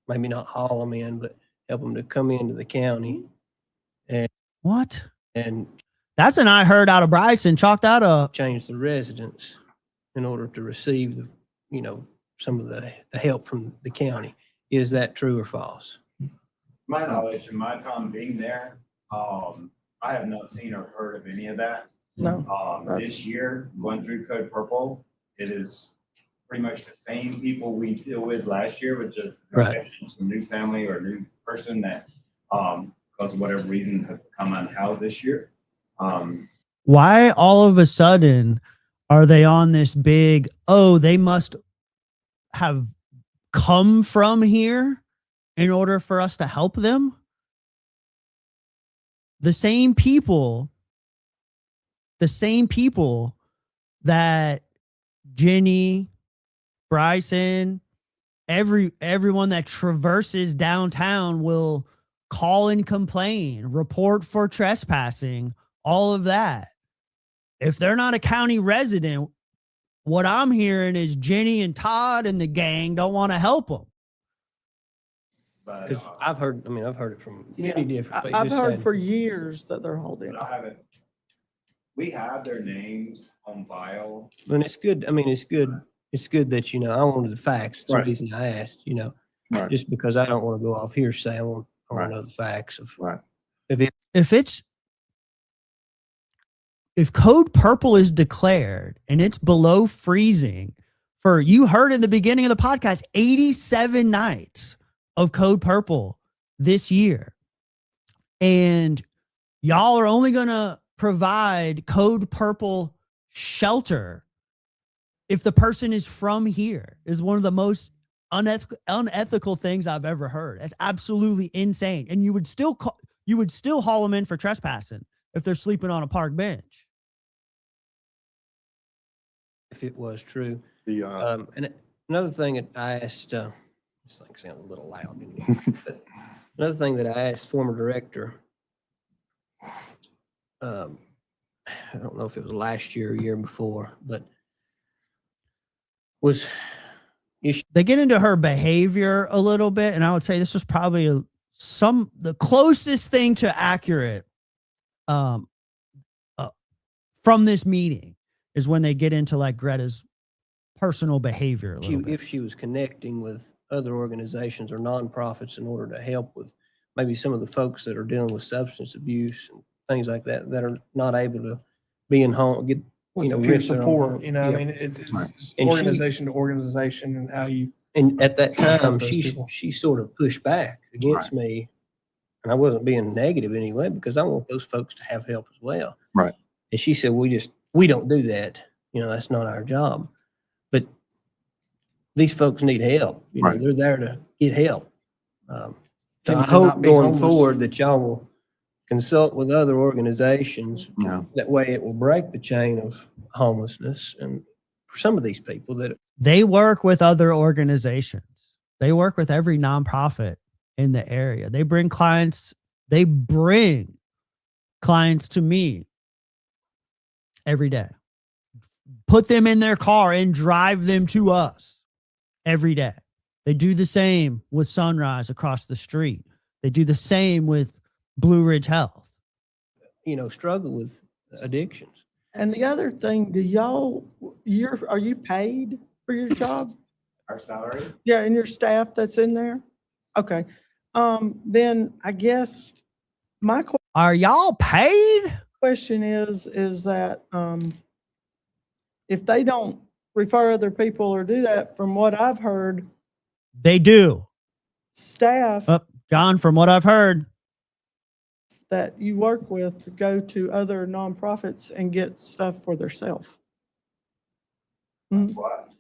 maybe not haul them in, but help them to come into the county What? and That's an I heard out of Bryson. Chalk that up. change the residents in order to receive some of the help from the county. Is that true or false? My knowledge and my time being there, I have not seen or heard of any of that. No. This year, going through Code Purple, it is pretty much the same people we deal with last year, with just Right. exception, some new family or new person that, because of whatever reason, have come unhoused this year. Why all of a sudden are they on this big, they must have come from here in order for us to help them? The same people that Jenny, Bryson, everyone that traverses downtown will call and complain, report for trespassing, all of that. If they're not a county resident, what I'm hearing is Jenny and Todd and the gang don't want to help them. But, Because I've heard it from many different people. I've Just heard saying, for years that they're holding. but I haven't, we have their names on file. and it's good. It's good. It's good that, I wanted the facts. That's Right. the reason I asked, Right. just because I don't want to go off hearsay. I want Right. to know the facts of Right. If code purple is declared and it's below freezing for, you heard in the beginning of the podcast, 87 nights of code purple this year, and y'all are only going to provide code purple shelter if the person is from here, is one of the most unethical things I've ever heard. That's absolutely insane. And you would still haul them in for trespassing if they're sleeping on a park bench. if it was true. The And another thing that I asked, this thing sounds a little loud anyway, but another thing that I asked former director, I don't know if it was last year or year before, but was They get into her behavior a little bit, and I would say this was probably the closest thing to accurate from this meeting is when they get into like Greta's personal behavior a little bit. if she was connecting with other organizations or nonprofits in order to help with maybe some of the folks that are dealing with substance abuse and things like that, that are not able to be in home, get, With know, peer rent their own support, home. you know, I Yeah. mean, it's And she- organization to organization and how you, And at that time, those people. she sort of pushed back against me. And I wasn't being negative anyway, because I want those folks to have help as well. Right. And she said, we don't do that. You know, that's not our job. But these folks need help. You know, Right. they're there to get help. So Tend I to not hope be going homeless. forward that y'all will consult with other organizations. Yeah. That way it will break the chain of homelessness. And for some of these people that They work with other organizations. They work with every nonprofit in the area. They bring clients to me every day. Put them in their car and drive them to us every day. They do the same with Sunrise across the street. They do the same with Blue Ridge Health. you know, struggle with addictions. And the other thing, are you paid for your job? Our salary? Yeah, and your staff that's in there? Okay. Then I guess my Are y'all paid? question is that, if they don't refer other people or do that, from what I've heard, They do. staff John, from what I've heard, that you work with go to other nonprofits and get stuff for themselves. What?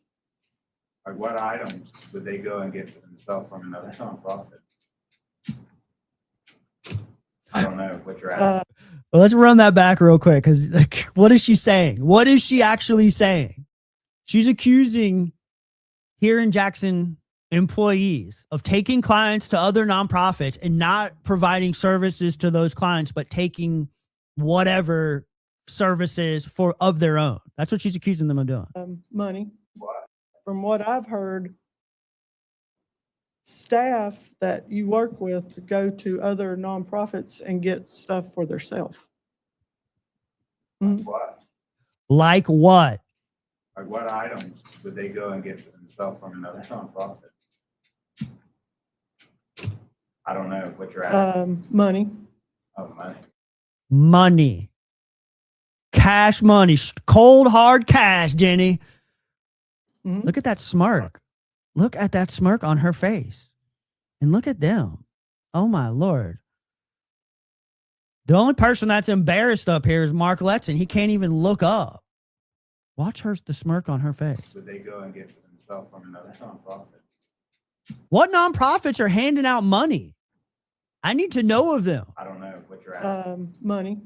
Like what items would they go and get for themselves from another nonprofit? I don't know what you're asking. well, let's run that back real quick. Because what is she saying? What is she actually saying? She's accusing here in Jackson employees of taking clients to other nonprofits and not providing services to those clients, but taking whatever services of their own. That's what she's accusing them of doing. Money. What? From what I've heard, staff that you work with go to other nonprofits and get stuff for themselves. What? Like what? Like what items would they go and get for themselves from another nonprofit? I don't know what you're asking. Money. Oh, money. Money. Cash money. Cold, hard cash, Jenny. Mhm. Look at that smirk. Look at that smirk on her face. And look at them. Oh, my Lord. The only person that's embarrassed up here is Mark Letson. He can't even look up. Watch the smirk on her face. Would they go and get for themselves from another nonprofit? What nonprofits are handing out money? I need to know of them. I don't know what you're asking. Money.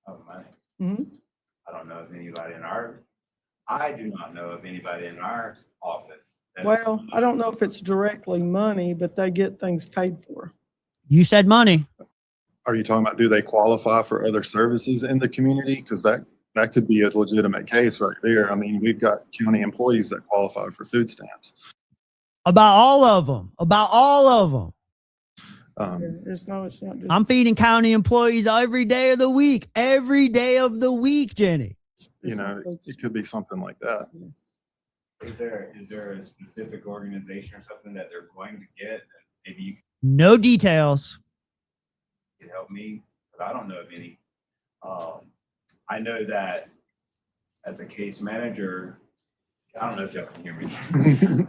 Oh, money. Mhm. I don't know of anybody I do not know of anybody in our office. Well, I don't know if it's directly money, but they get things paid for. You said money. Are you talking about, do they qualify for other services in the community? Because that could be a legitimate case right there. I mean, we've got county employees that qualify for food stamps. About all of them. About all of them. It's not just. I'm feeding county employees every day of the week. Every day of the week, Jenny. You know, it could be something like that. Is there a specific organization or something that they're going to get that maybe you No details. could help me? But I don't know of any. I know that as a case manager, I don't know if y'all can hear me.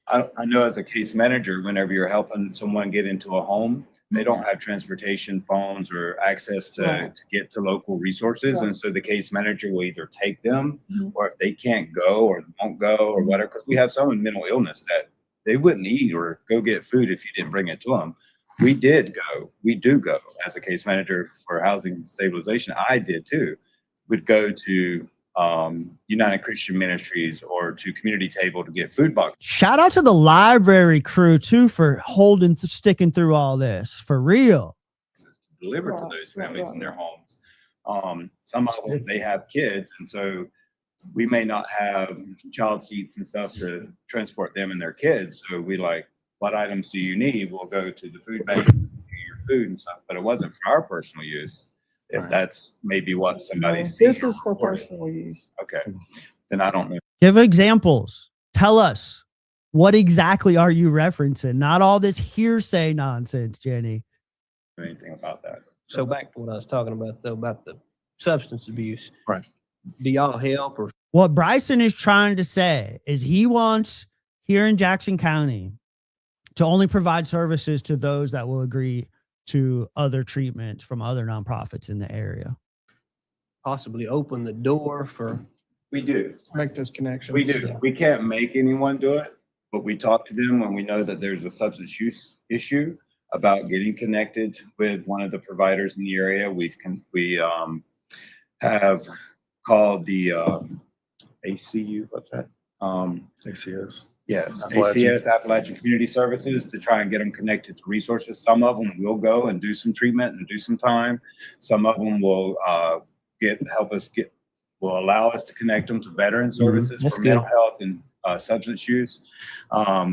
I know as a case manager, whenever you're helping someone get into a home, they don't have transportation phones or access to get to local resources. Right. And so the case manager will either take them Mhm. or if they can't go or won't go or whatever, because we have some with mental illness that they wouldn't eat or go get food if you didn't bring it to them. We do go as a case manager for housing stabilization. I did too. Would go to United Christian Ministries or to Community Table to get food boxes. Shout out to the library crew too for sticking through all this. For real. Delivered to Right, those right, families right, in their homes. Some of them, they have kids, and so we may not have child seats and stuff to transport them and their kids. So we what items do you need? We'll go to the food bank, to your food and stuff, but it wasn't for our personal use. If Right. that's maybe what somebody's This seen or is for reported. personal use. Okay, then I don't know. Give examples. Tell us, what exactly are you referencing? Not all this hearsay nonsense, Jenny. do anything about that. So back to what I was talking about though, about the substance abuse. Right. Do y'all help or? What Bryson is trying to say is he wants here in Jackson County to only provide services to those that will agree to other treatments from other nonprofits in the area. Possibly open the door for, We do. Make those connections. We do. We can't make anyone do it, but we talk to them when we know that there's a substance use issue about getting connected with one of the providers in the area. We have called the ACU. What's that? ACS. Yes, Appalachian. ACS, Appalachian Community Services, to try and get them connected to resources. Some of them will go and do some treatment and do some time. Some of them will will allow us to connect them to veteran services That's for good. mental health and substance use.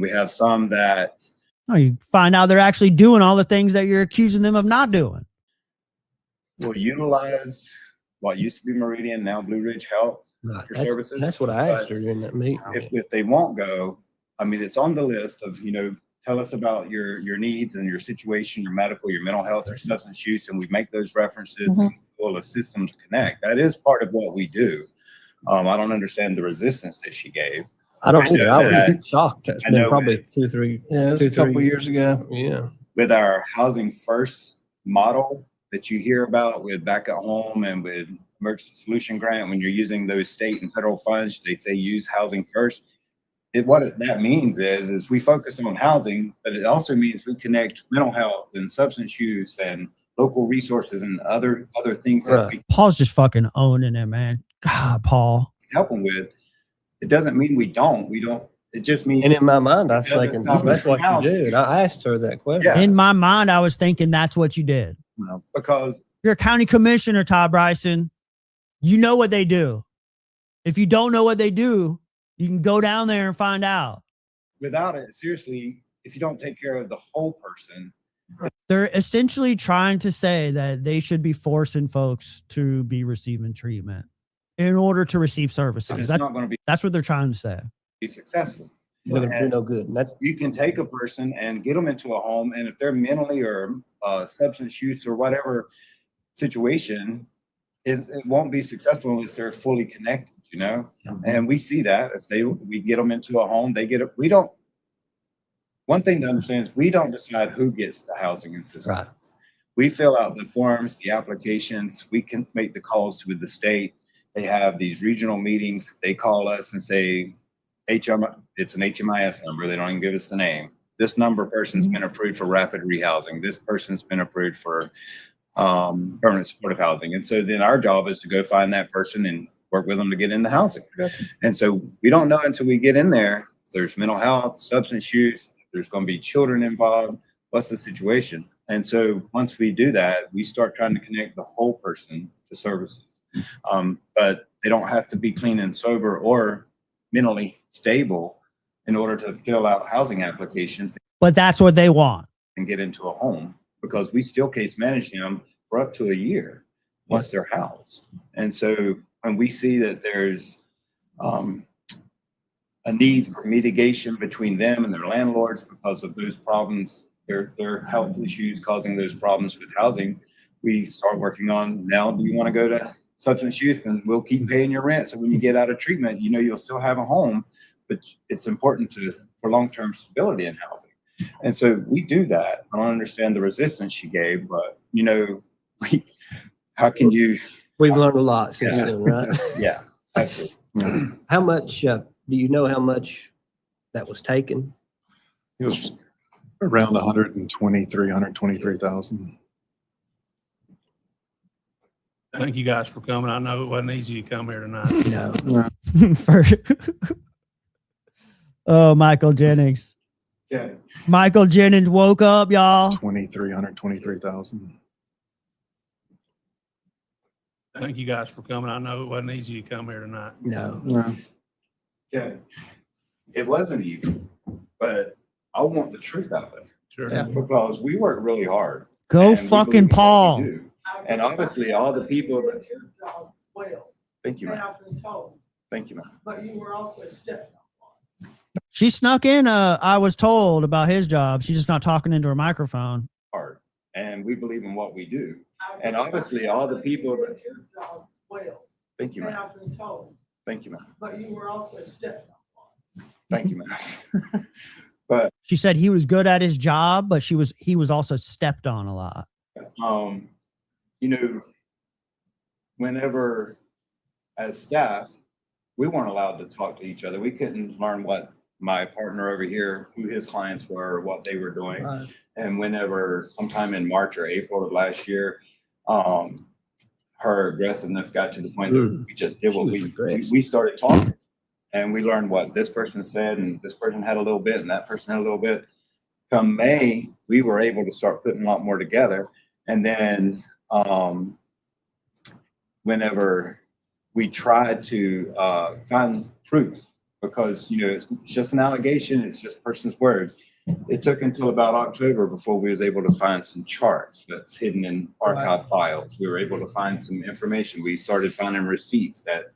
We have some that You find out they're actually doing all the things that you're accusing them of not doing. will utilize what used to be Meridian, now Blue Ridge Health for services. That's what I asked her in that meeting. If they won't go, I mean, it's on the list of, tell us about your needs and your situation, your medical, your mental health, your substance use, and we make those references and we'll assist them to connect. That is part of what we do. I don't understand the resistance that she gave. I don't I either. know I was that- shocked. It's I been know probably that- 2, 3. Yeah, it was 2, a couple 3 years ago. Yeah. With our housing first model that you hear about with Back at Home and with Emergency Solution Grant, when you're using those state and federal funds, they say use housing first. That means is we focus on housing, but it also means we connect mental health and substance use and local resources and other things that we Paul's just fucking owning it, man. God, Paul. can help them with. It doesn't mean we don't. It just means. And in my mind, I was Doesn't thinking, stop us that's from what you housing. do. And I asked her that question. Yeah. In my mind, I was thinking that's what you did. Because You're a county commissioner, Todd Bryson. You know what they do. If you don't know what they do, you can go down there and find out. without it, seriously, if you don't take care of the whole person, They're essentially trying to say that they should be forcing folks to be receiving treatment in order to receive services. it's not going to That's what they're trying to say. be successful. They're going to do no good. And that's, You can take a person and get them into a home, and if they're mentally or substance use or whatever situation, it won't be successful unless they're fully connected, And we see that if we get them into a home, they get it. One thing to understand is we don't decide who gets the housing assistance. Right. We fill out the forms, the applications. We can make the calls to the state. They have these regional meetings. They call us and say, it's an HMIS number. They don't even give us the name. This person's been approved for rapid rehousing. This person's been approved for permanent supportive housing. And so then our job is to go find that person and work with them to get into housing. And so we don't know until we get in there. If there's mental health, substance use, if there's going to be children involved, what's the situation? And so once we do that, we start trying to connect the whole person to services. But they don't have to be clean and sober or mentally stable in order to fill out housing applications But that's what they want. and get into a home, because we still case manage them for up to a year once they're housed. And so when we see that there's a need for mitigation between them and their landlords because of those problems, their health issues causing those problems with housing, we start working on, now do you want to go to substance use, and we'll keep paying your rent. So when you get out of treatment, you'll still have a home, but it's important for long-term stability in housing. And so we do that. I don't understand the resistance she gave, but how can you? we've learned a lot since Yeah. then, right? Yeah, absolutely. How much, do you know how much that was taken? It was around 123,000. Thank you guys for coming. I know it wasn't easy to come here tonight. No. Oh, Michael Jennings. Yeah. Michael Jennings woke up, y'all. 123,000. Thank you guys for coming. I know it wasn't easy to come here tonight. No. Yeah. It wasn't easy, but I want the truth out of it, Sure. Yeah. because we work really hard. Go and we fucking believe in what we Paul. do. And obviously all the people that, Well, thank you, and man. I've been told, Thank you, man. but you were also stepping on. She snuck in I was told about his job. She's just not talking into her microphone. Hard. and we believe in what we do. And obviously all the people. You did your job well, Thank you, and ma'am. I've been told, Thank you, ma'am. but you were also stepped on. Thank you, ma'am. But She said he was good at his job, but he was also stepped on a lot. you know, whenever as staff, we weren't allowed to talk to each other. We couldn't learn what my partner over here, who his clients were, what they were doing. Right. And whenever sometime in March or April of last year, her aggressiveness got to the point that we just did what She was aggressive. we started talking, and we learned what this person said, and this person had a little bit, and that person had a little bit. Come May, we were able to start putting a lot more together. And then whenever we tried to find proof, because, you know, it's just an allegation, it's just person's words. It took until about October before we was able to find some charts that's hidden in archive files. We were able to find some information. We started finding receipts that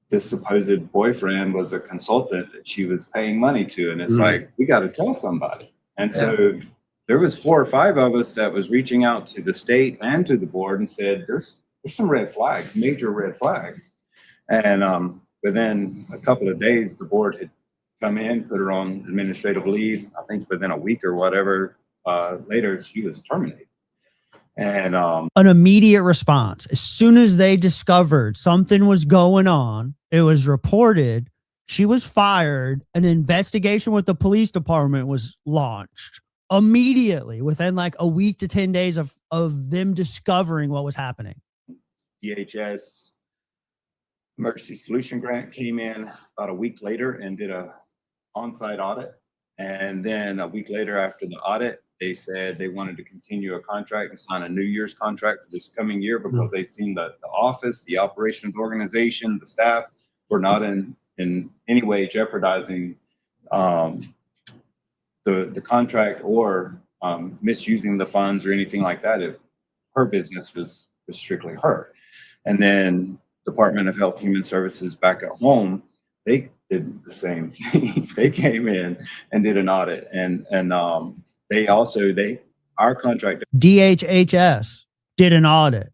this supposed boyfriend was a consultant that she was paying money to. And it's like, we got to tell somebody. And so there was 4 or 5 of us that was reaching out to the state and to the board and said, there's some red flags, major red flags. And within a couple of days, the board had come in, put her on administrative leave. I think within a week or whatever later, she was terminated. And an immediate response. As soon as they discovered something was going on, it was reported, she was fired, an investigation with the police department was launched immediately within like a week to 10 days of them discovering what was happening. DHS Emergency Solution Grant came in about a week later and did a on-site audit. And then a week later after the audit, they said they wanted to continue a contract and sign a New Year's contract for this coming year because they've seen the office, the operations organization, the staff were not in any way jeopardizing the contract or misusing the funds or anything like that. If her business was strictly her. And then Department of Health Human Services back at home, they did the same thing. They came in and did an audit, and our contract DHHS did an audit.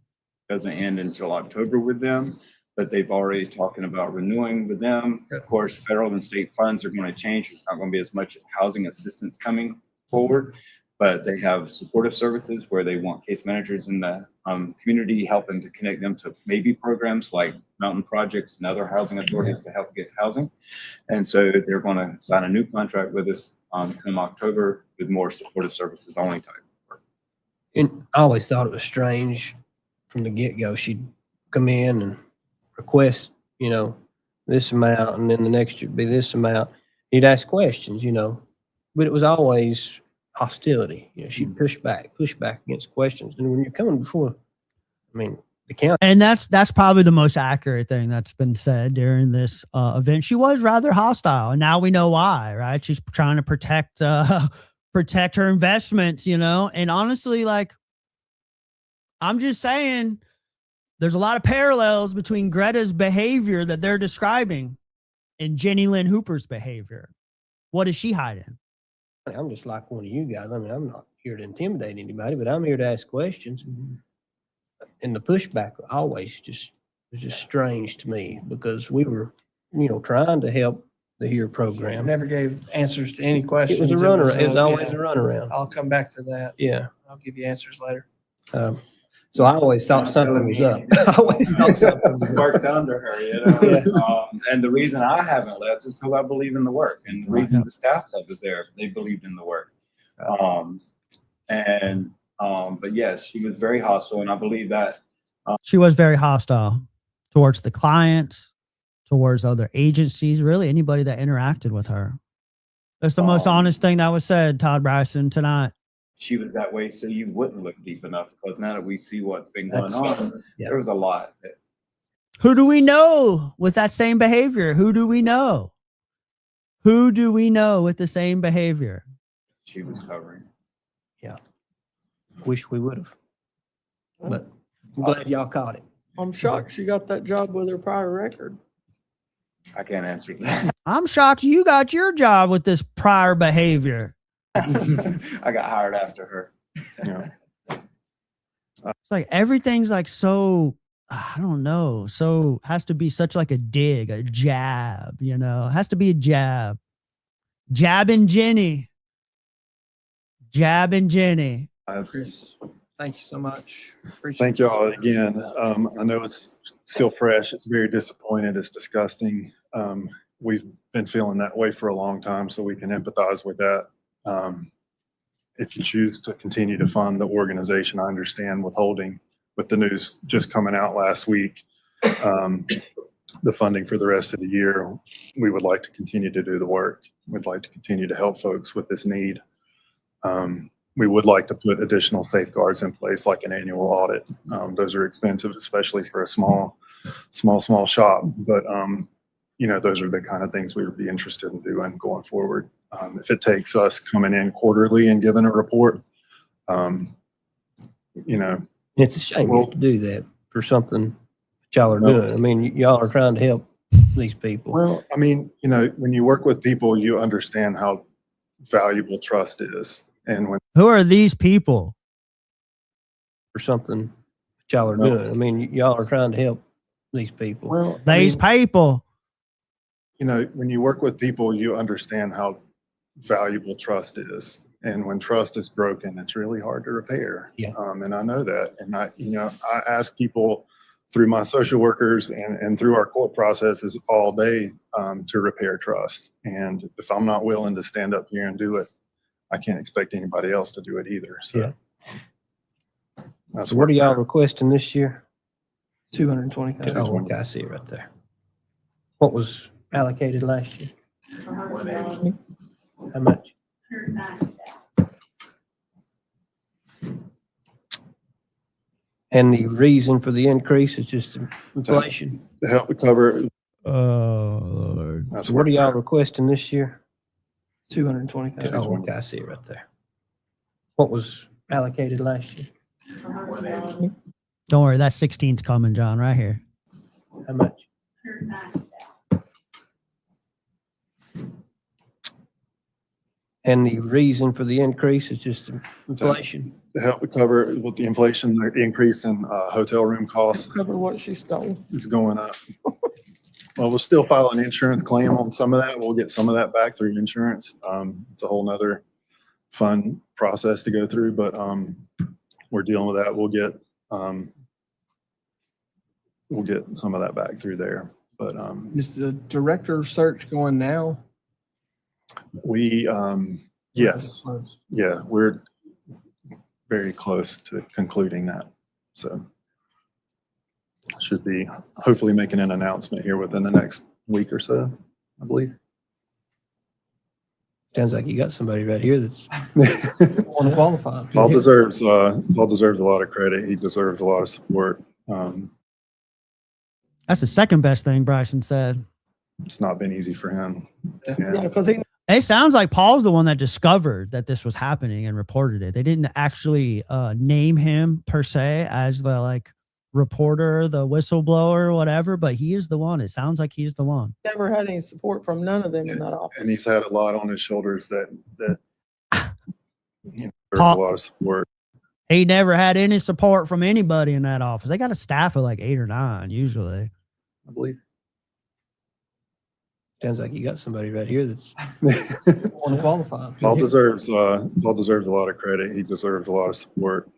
doesn't end until October with them, but they've already talking about renewing with them. Of course, federal and state funds are going to change. There's not going to be as much housing assistance coming forward, but they have supportive services where they want case managers in the community helping to connect them to maybe programs like mountain projects and other housing authorities to help get housing. And so they're going to sign a new contract with us come October with more supportive services only type work. And I always thought it was strange from the get-go. She'd come in and request, you know, this amount, and then the next year would be this amount. He'd ask questions, you know, but it was always hostility. You know, she'd push back against questions. And when you're coming before, I mean, the county. And that's probably the most accurate thing that's been said during this event. She was rather hostile, and now we know why, right? She's trying to protect her investments, you know. And honestly, like, I'm just saying, there's a lot of parallels between Greta's behavior that they're describing and Jenny Lynn Hooper's behavior. What is she hiding? I'm just like one of you guys. I mean, I'm not here to intimidate anybody, but I'm here to ask questions. And the pushback always was just strange to me because we were, you know, trying to help the HERE program. Never gave answers to any questions. It was a runaround. It was always a runaround. I'll come back to that. Yeah. I'll give you answers later. So I always thought something was up. I always thought something was up. Worked under her, you know. And the reason I haven't left is because I believe in the work, and the reason the staff that was there, they believed in the work. But yes, she was very hostile, and I believe that She was very hostile towards the clients, towards other agencies, really anybody that interacted with her. That's the most honest thing that was said, Todd Bryson, tonight. she was that way so you wouldn't look deep enough, because now that we see what's been going on, there was a lot that Who do we know with that same behavior? Who do we know? Who do we know with the same behavior? she was covering. Wish we would have. But I'm glad y'all caught it. I'm shocked she got that job with her prior record. I can't answer that. I'm shocked you got your job with this prior behavior. I got hired after her. Yeah. It's like everything's like so, I don't know, so has to be such like a dig, a jab, you know, it has to be a jab. Jabbing Jenny. Jabbing Jenny. Chris, thank you so much. Appreciate Thank you all again. I know it's still fresh. It's very disappointed. It's disgusting. We've been feeling that way for a long time, so we can empathize with that. If you choose to continue to fund the organization, I understand withholding with the news just coming out last week. The funding for the rest of the year, we would like to continue to do the work. We'd like to continue to help folks with this need. We would like to put additional safeguards in place, like an annual audit. Those are expensive, especially for a small shop. But you know, those are the kind of things we would be interested in doing going forward. If it takes us coming in quarterly and giving a report, you know, It's a shame you have to do that for something that y'all are No. doing. I mean, y'all are trying to help these people. well, I mean, you know, when you work with people, you understand how valuable trust is. And when Who are these people? For something that y'all are No. doing. I mean, y'all are trying to help these people. well, I These mean, people. you know, when you work with people, you understand how valuable trust is. And when trust is broken, it's really hard to repair. Yeah. And I know that. And I ask people through my social workers and through our court processes all day to repair trust. And if I'm not willing to stand up here and do it, I can't expect anybody else to do it either. So Yeah. that's So what are y'all requesting this year? 220,000. Oh, okay, I see it right there. What was allocated last year? How much? And the reason for the increase is just inflation. to help cover. Oh, Lord. That's So what are y'all requesting this year? 220,000. Oh, okay, I see it right there. What was allocated last year? Don't worry, that 16's coming, John, right here. How much? And the reason for the increase is just inflation. to help cover with the inflation, the increase in hotel room costs Cover what she stole. is going up. Well, we'll still file an insurance claim on some of that. We'll get some of that back through insurance. It's a whole nother fun process to go through, but we're dealing with that. We'll get some of that back through there. But Is the director search going now? we, yes, yeah, we're very close to concluding that. So should be hopefully making an announcement here within the next week or so, I believe. Sounds like you got somebody right here that's Unqualified. Paul deserves a lot of credit. He deserves a lot of support. That's the second best thing Bryson said. It's not been easy for him. Yeah, because he It sounds like Paul's the one that discovered that this was happening and reported it. They didn't actually name him per se as the like reporter, the whistleblower, whatever, but he is the one. It sounds like he's the one. never had any support from none of them in that office. And he's had a lot on his shoulders that deserves a Paul- lot of support. He never had any support from anybody in that office. They got a staff of like 8 or 9 usually. I believe. sounds like you got somebody right here that's Unqualified. Paul deserves a lot of credit. He deserves a lot of support.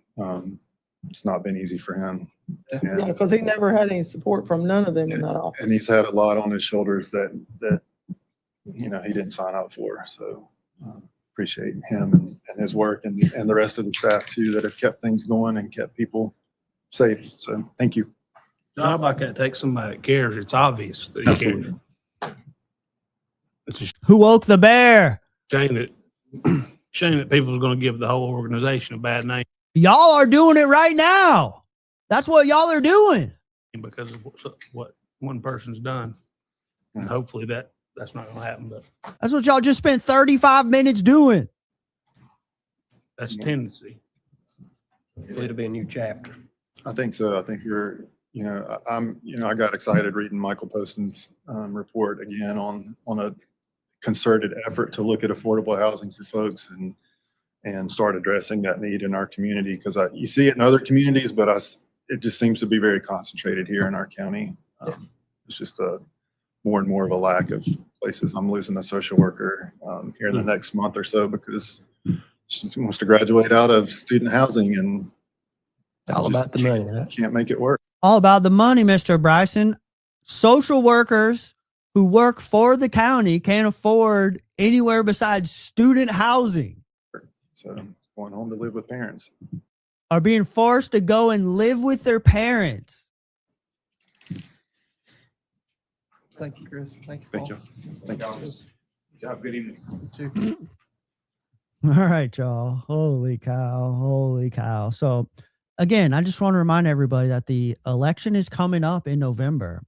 It's not been easy for him. Yeah, because he never had any support from none of them in that office. And he's had a lot on his shoulders that he didn't sign up for. So appreciate him and his work and the rest of the staff too that have kept things going and kept people safe. So thank you. Job like that takes somebody that cares. It's obvious that he cares. Absolutely. It's a Who woke the bear? shame that people are going to give the whole organization a bad name Y'all are doing it right now. That's what y'all are doing. because of what one person's done. And hopefully that's not going to happen, but That's what y'all just spent 35 minutes doing. that's a tendency. it'll be a new chapter. I think so. I think I got excited reading Michael Poston's report again on a concerted effort to look at affordable housing for folks. And and start addressing that need in our community, because you see it in other communities, but it just seems to be very concentrated here in our county. It's just more and more of a lack of places. I'm losing a social worker here in the next month or so because she wants to graduate out of student housing and All just about the money, right? can't make it work. All about the money, Mr. Bryson. Social workers who work for the county can't afford anywhere besides student housing, So going home to live with parents. are being forced to go and live with their parents. Thank you, Chris. Thank you, Thank Paul. you. Thank you. Yeah, good evening. You too. All right, y'all. Holy cow. Holy cow. So, again, I just want to remind everybody that the election is coming up in November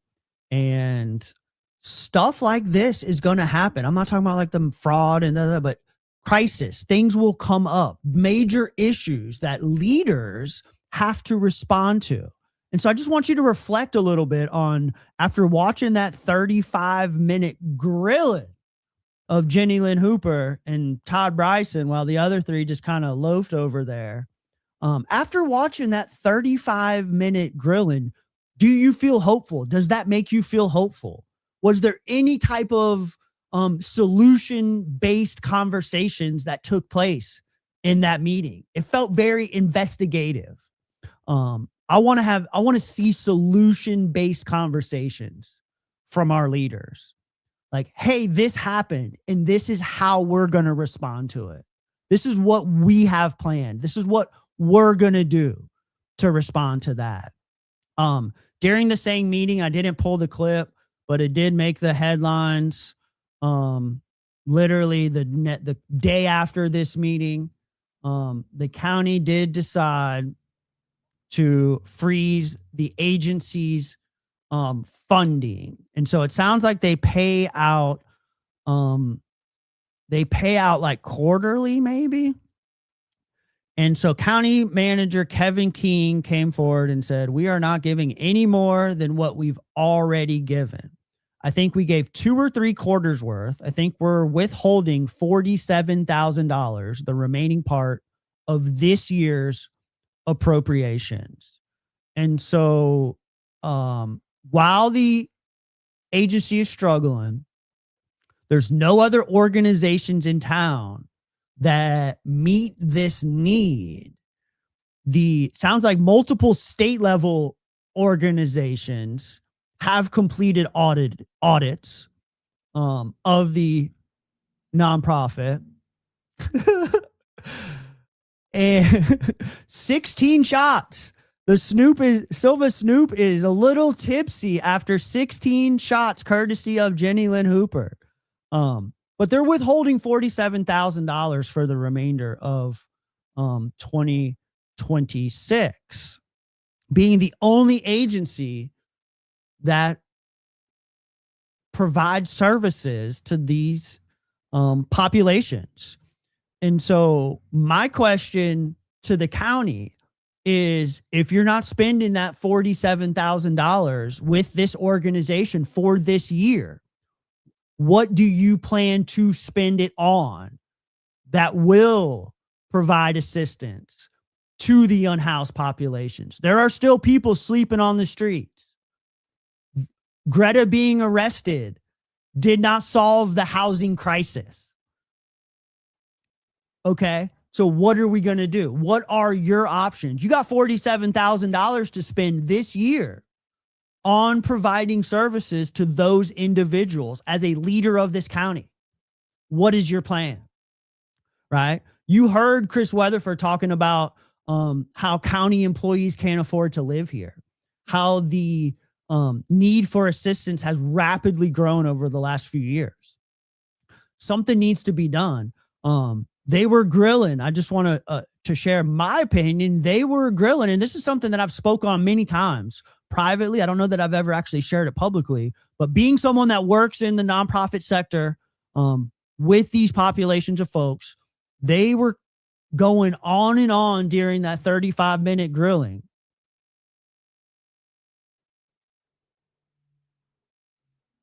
and stuff like this is going to happen. I'm not talking about like the fraud and that, but crisis. Things will come up, major issues that leaders have to respond to. And so I just want you to reflect a little bit on, after watching that 35-minute grilling of Jenny Lynn Hooper and Todd Bryson, while the other three just kind of loafed over there. After watching that 35-minute grilling, do you feel hopeful? Does that make you feel hopeful? Was there any type of solution-based conversations that took place in that meeting? It felt very investigative. I want to see solution-based conversations from our leaders. Like, hey, this happened, and this is how we're going to respond to it. This is what we have planned. This is what we're going to do to respond to that. During the same meeting, I didn't pull the clip, but it did make the headlines. Literally the day after this meeting, the county did decide to freeze the agency's funding. And so it sounds like they pay out like quarterly, maybe. And so county manager Kevin King came forward and said, we are not giving any more than what we've already given. I think we gave 2 or 3 quarters worth. I think we're withholding $47,000, the remaining part of this year's appropriations. And so while the agency is struggling, there's no other organizations in town that meet this need. Sounds like multiple state level organizations have completed audits of the nonprofit. And 16 shots. Silva Snoop is a little tipsy after 16 shots courtesy of Jenny Lynn Hooper. But they're withholding $47,000 for the remainder of 2026, being the only agency that provides services to these populations. And so my question to the county is, if you're not spending that $47,000 with this organization for this year, what do you plan to spend it on that will provide assistance to the unhoused populations? There are still people sleeping on the streets. Greta being arrested did not solve the housing crisis. Okay, so what are we going to do? What are your options? You got $47,000 to spend this year on providing services to those individuals as a leader of this county. What is your plan? Right? You heard Chris Weatherford talking about how county employees can't afford to live here, how the need for assistance has rapidly grown over the last few years. Something needs to be done. They were grilling. I just want to share my opinion. They were grilling, and this is something that I've spoke on many times privately. I don't know that I've ever actually shared it publicly, but being someone that works in the nonprofit sector with these populations of folks, they were going on and on during that 35-minute grilling.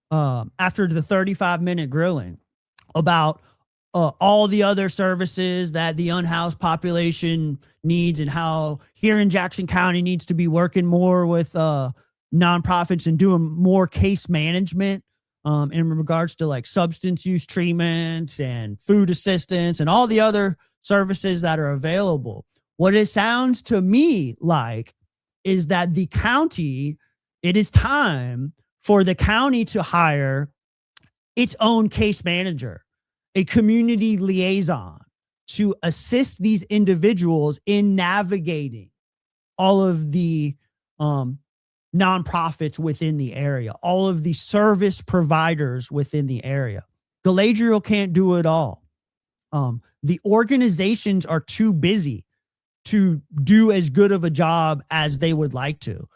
After the 35-minute grilling about all the other services that the unhoused population needs, and how here in Jackson County needs to be working more with nonprofits and doing more case management in regards to like substance use treatments and food assistance and all the other services that are available. What it sounds to me like is that the county, it is time for the county to hire its own case manager, a community liaison, to assist these individuals in navigating all of the nonprofits within the area, all of the service providers within the area. Galadriel can't do it all. The organizations are too busy to do as good of a job as they would like to.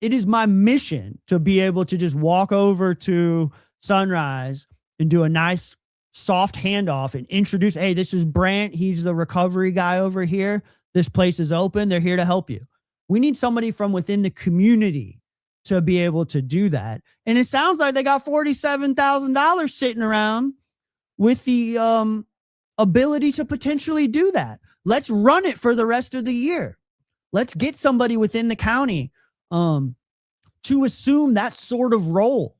It is my mission to be able to just walk over to Sunrise and do a nice soft handoff and introduce, hey, this is Brant. He's the recovery guy over here. This place is open. They're here to help you. We need somebody from within the community to be able to do that. And it sounds like they got $47,000 sitting around with the ability to potentially do that. Let's run it for the rest of the year. Let's get somebody within the county to assume that sort of role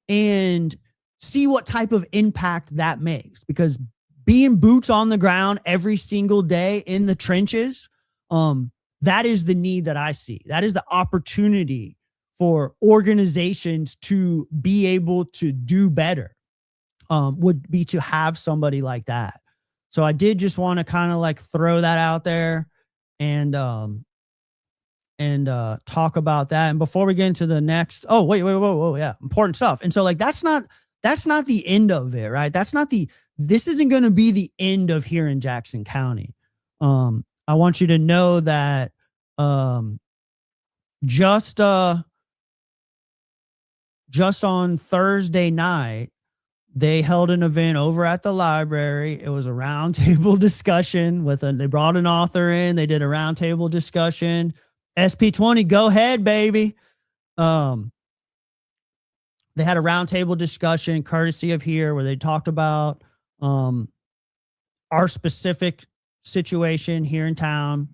and see what type of impact that makes. Because being boots on the ground every single day in the trenches, that is the need that I see. That is the opportunity for organizations to be able to do better, would be to have somebody like that. So I did just want to kind of like throw that out there and talk about that. And before we get into the next, whoa, yeah, important stuff. And so like, that's not the end of it, right? This isn't going to be the end of here in Jackson County. I want you to know that just on Thursday night, they held an event over at the library. It was a roundtable discussion they brought an author in. They did a roundtable discussion. SP20, go ahead, baby. They had a roundtable discussion courtesy of here where they talked about our specific situation here in town.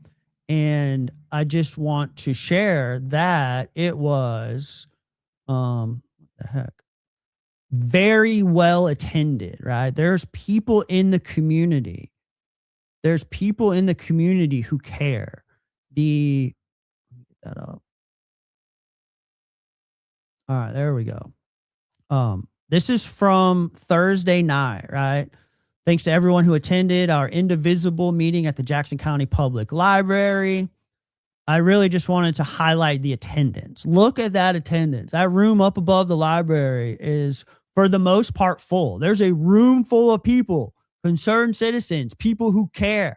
And I just want to share that it was, what the heck? Very well attended, right? There's people in the community. There's people in the community who care. Let me get that up. All right, there we go. This is from Thursday night, right? Thanks to everyone who attended our indivisible meeting at the Jackson County Public Library. I really just wanted to highlight the attendance. Look at that attendance. That room up above the library is, for the most part, full. There's a room full of people, concerned citizens, people who care,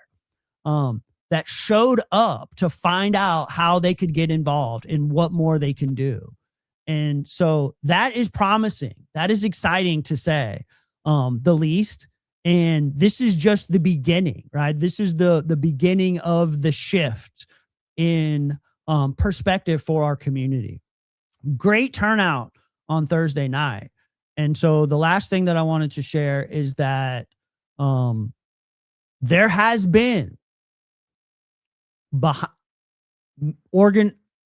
that showed up to find out how they could get involved and what more they can do. And so that is promising. That is exciting to say, the least. And this is just the beginning, right? This is the beginning of the shift in perspective for our community. Great turnout on Thursday night. And so the last thing that I wanted to share is that there has been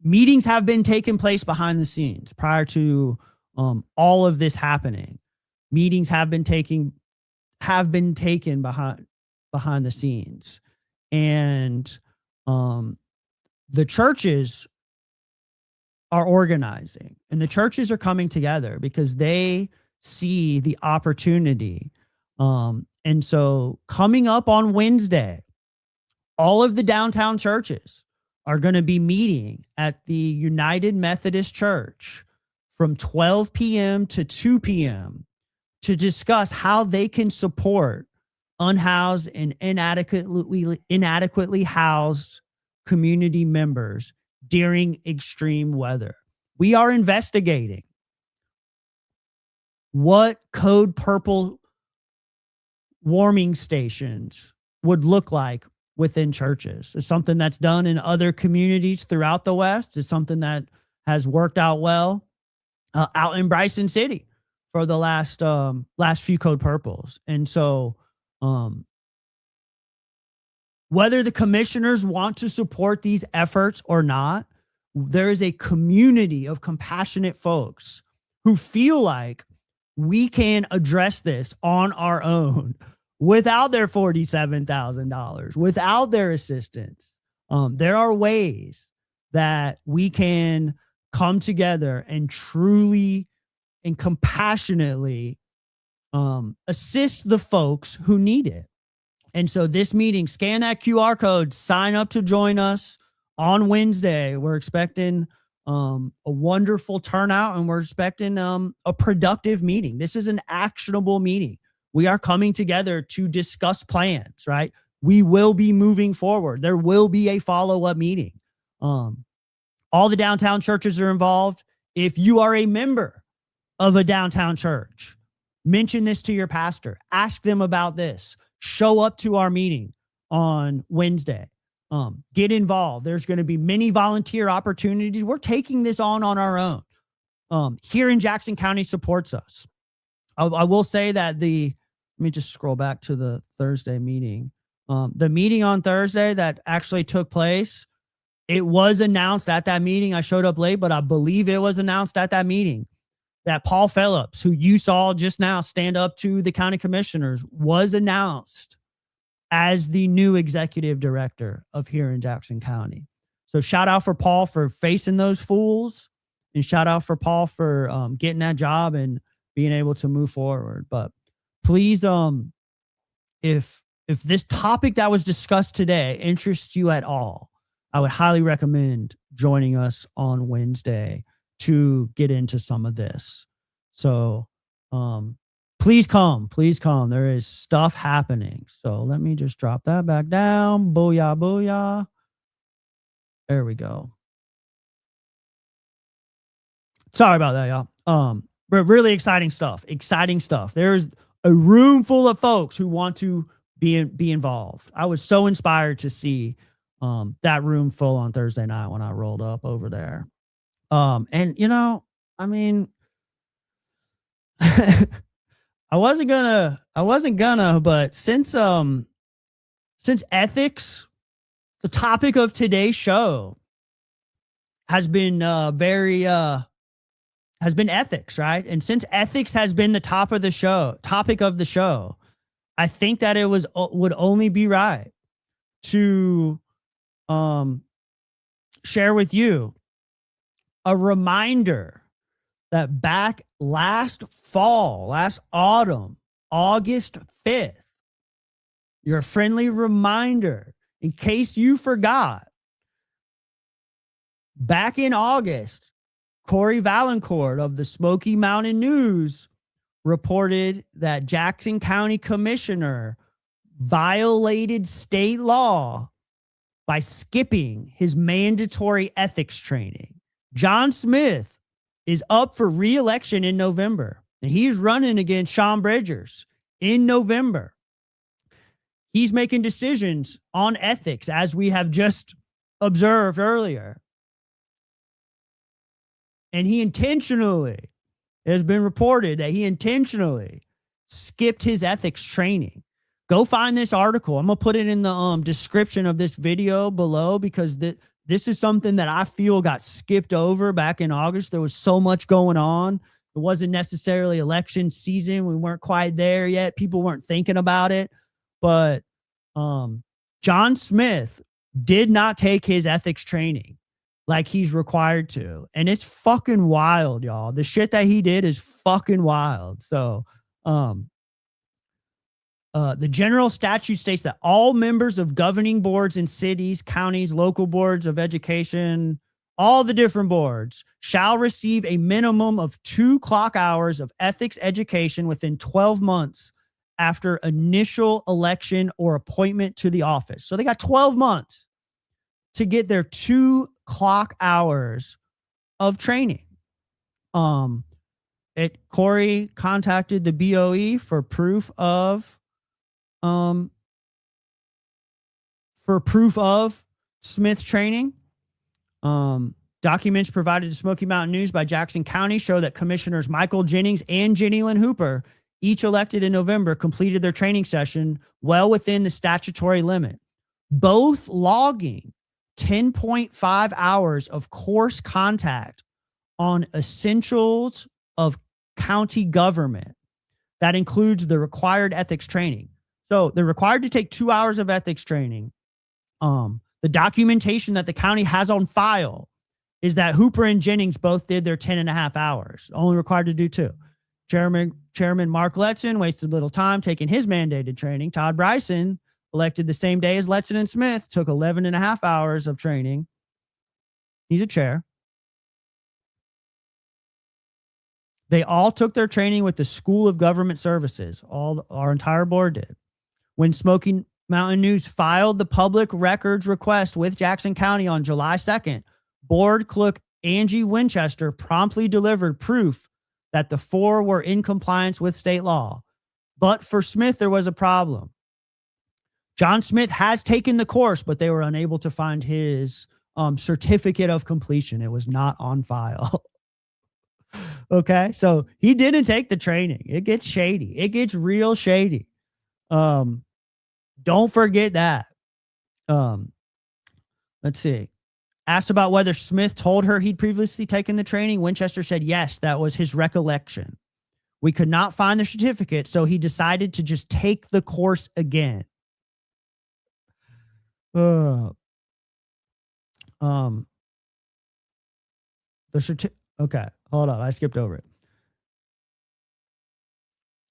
meetings have been taking place behind the scenes prior to all of this happening. Meetings have been taken behind the scenes, and the churches are organizing, and the churches are coming together because they see the opportunity. And so coming up on Wednesday, all of the downtown churches are going to be meeting at the United Methodist Church from 12 p.m. to 2 p.m. to discuss how they can support unhoused and inadequately housed community members during extreme weather. We are investigating what code purple warming stations would look like within churches. It's something that's done in other communities throughout the West. It's something that has worked out well out in Bryson City for the last few Code Purples. And so whether the commissioners want to support these efforts or not, there is a community of compassionate folks who feel like we can address this on our own without their $47,000, without their assistance. There are ways that we can come together and truly and compassionately assist the folks who need it. And so this meeting, scan that QR code, sign up to join us on Wednesday. We're expecting a wonderful turnout, and we're expecting a productive meeting. This is an actionable meeting. We are coming together to discuss plans, right? We will be moving forward. There will be a follow-up meeting. All the downtown churches are involved. If you are a member of a downtown church, mention this to your pastor. Ask them about this. Show up to our meeting on Wednesday. Get involved. There's going to be many volunteer opportunities. We're taking this on our own. Here in Jackson County supports us. I will say that let me just scroll back to the Thursday meeting. The meeting on Thursday that actually took place, it was announced at that meeting. I showed up late, but I believe it was announced at that meeting that Paul Phillips, who you saw just now stand up to the county commissioners, was announced as the new executive director of here in Jackson County. So shout out for Paul for facing those fools, and shout out for Paul for getting that job and being able to move forward. But please, if this topic that was discussed today interests you at all, I would highly recommend joining us on Wednesday to get into some of this. So please come. There is stuff happening. So let me just drop that back down. Booyah, booyah. There we go. Sorry about that, y'all. But really exciting stuff. There's a room full of folks who want to be involved. I was so inspired to see that room full on Thursday night when I rolled up over there. And I mean, I wasn't gonna, but since ethics, the topic of today's show has been ethics, right? And since ethics has been the topic of the show, I think that it would only be right to share with you a reminder that back last autumn, August 5th, your friendly reminder, in case you forgot, back in August, Corey Valancourt of the Smoky Mountain News reported that Jackson County Commissioner violated state law by skipping his mandatory ethics training. John Smith is up for re-election in November, and he's running against Sean Bridgers in November. He's making decisions on ethics, as we have just observed earlier. And it has been reported that he intentionally skipped his ethics training. Go find this article. I'm going to put it in the description of this video below, because this is something that I feel got skipped over back in August. There was so much going on. It wasn't necessarily election season. We weren't quite there yet. People weren't thinking about it. But John Smith did not take his ethics training like he's required to. And it's fucking wild, y'all. The shit that he did is fucking wild. So the general statute states that all members of governing boards in cities, counties, local boards of education, all the different boards shall receive a minimum of 2 clock hours of ethics education within 12 months after initial election or appointment to the office. So they got 12 months to get their 2 clock hours of training. Corey contacted the BOE for proof of Smith's training. Documents provided to Smoky Mountain News by Jackson County show that Commissioners Michael Jennings and Jenny Lynn Hooper, each elected in November, completed their training session well within the statutory limit, both logging 10.5 hours of course contact on essentials of county government. That includes the required ethics training. So they're required to take 2 hours of ethics training. The documentation that the county has on file is that Hooper and Jennings both did their 10.5 hours, only required to do 2. Chairman Mark Letson wasted little time taking his mandated training. Todd Bryson, elected the same day as Letson and Smith, took 11.5 hours of training. He's a chair. They all took their training with the School of Government Services. Our entire board did. When Smoky Mountain News filed the public records request with Jackson County on July 2nd, board clerk Angie Winchester promptly delivered proof that the 4 were in compliance with state law. But for Smith, there was a problem. John Smith has taken the course, but they were unable to find his certificate of completion. It was not on file. Okay, so he didn't take the training. It gets shady. It gets real shady. Don't forget that. Let's see. Asked about whether Smith told her he'd previously taken the training, Winchester said yes, that was his recollection. We could not find the certificate, so he decided to just take the course again. Okay, hold on. I skipped over it.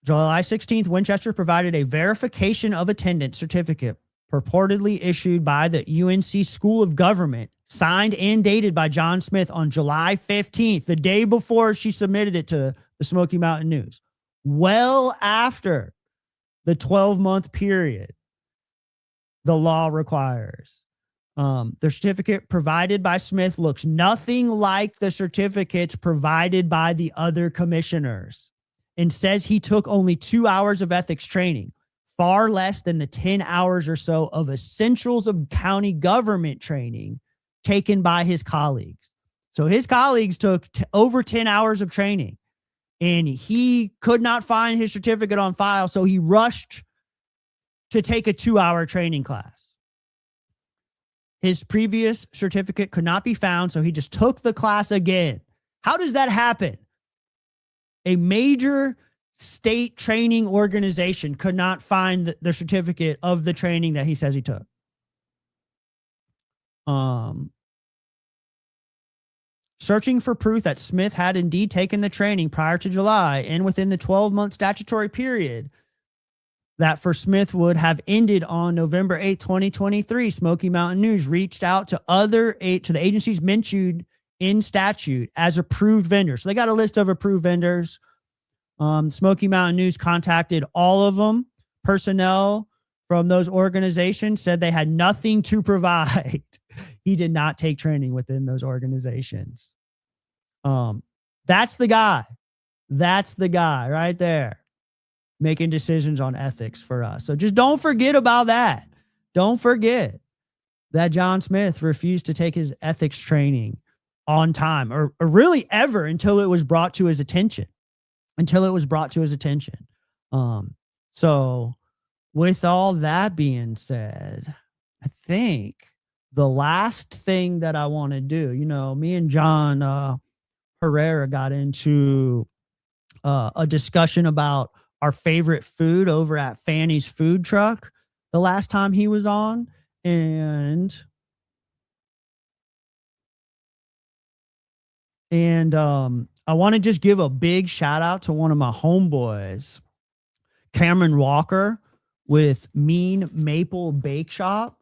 July 16th, Winchester provided a verification of attendance certificate purportedly issued by the UNC School of Government, signed and dated by John Smith on July 15th, the day before she submitted it to the Smoky Mountain News, well after the 12-month period the law requires. The certificate provided by Smith looks nothing like the certificates provided by the other commissioners and says he took only 2 hours of ethics training, far less than the 10 hours or so of essentials of county government training taken by his colleagues. So his colleagues took over 10 hours of training, and he could not find his certificate on file, so he rushed to take a 2-hour training class. His previous certificate could not be found, so he just took the class again. How does that happen? A major state training organization could not find the certificate of the training that he says he took. Searching for proof that Smith had indeed taken the training prior to July and within the 12-month statutory period that for Smith would have ended on November 8, 2023, Smoky Mountain News reached out to the agencies mentioned in statute as approved vendors. So they got a list of approved vendors. Smoky Mountain News contacted all of them. Personnel from those organizations said they had nothing to provide. He did not take training within those organizations. That's the guy. That's the guy right there making decisions on ethics for us. So just don't forget about that. Don't forget that John Smith refused to take his ethics training on time or really ever until it was brought to his attention. So with all that being said, I think the last thing that I want to do, me and John Herrera got into a discussion about our favorite food over at Fanny's Food Truck the last time he was on. And I want to just give a big shout out to one of my homeboys, Cameron Walker with Mean Maple Bake Shop.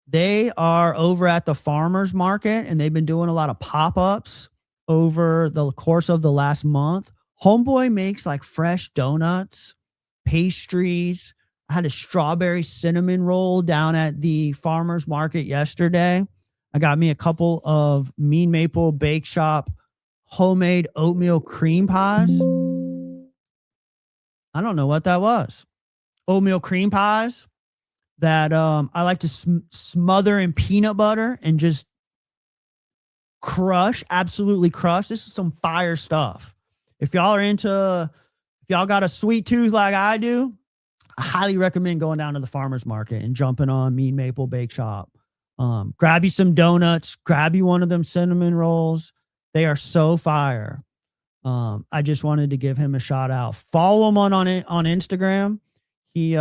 They are over at the farmers market and they've been doing a lot of pop-ups over the course of the last month. Homeboy makes like fresh donuts, pastries. I had a strawberry cinnamon roll down at the farmers market yesterday. I got me a couple of Mean Maple Bake Shop homemade oatmeal cream pies. I don't know what that was. Oatmeal cream pies that I like to smother in peanut butter and just absolutely crush. This is some fire stuff. If y'all got a sweet tooth like I do, I highly recommend going down to the farmer's market and jumping on Mean Maple Bake Shop. Grab you some donuts, grab you one of them cinnamon rolls. They are so fire. I just wanted to give him a shout out. Follow him on Instagram. He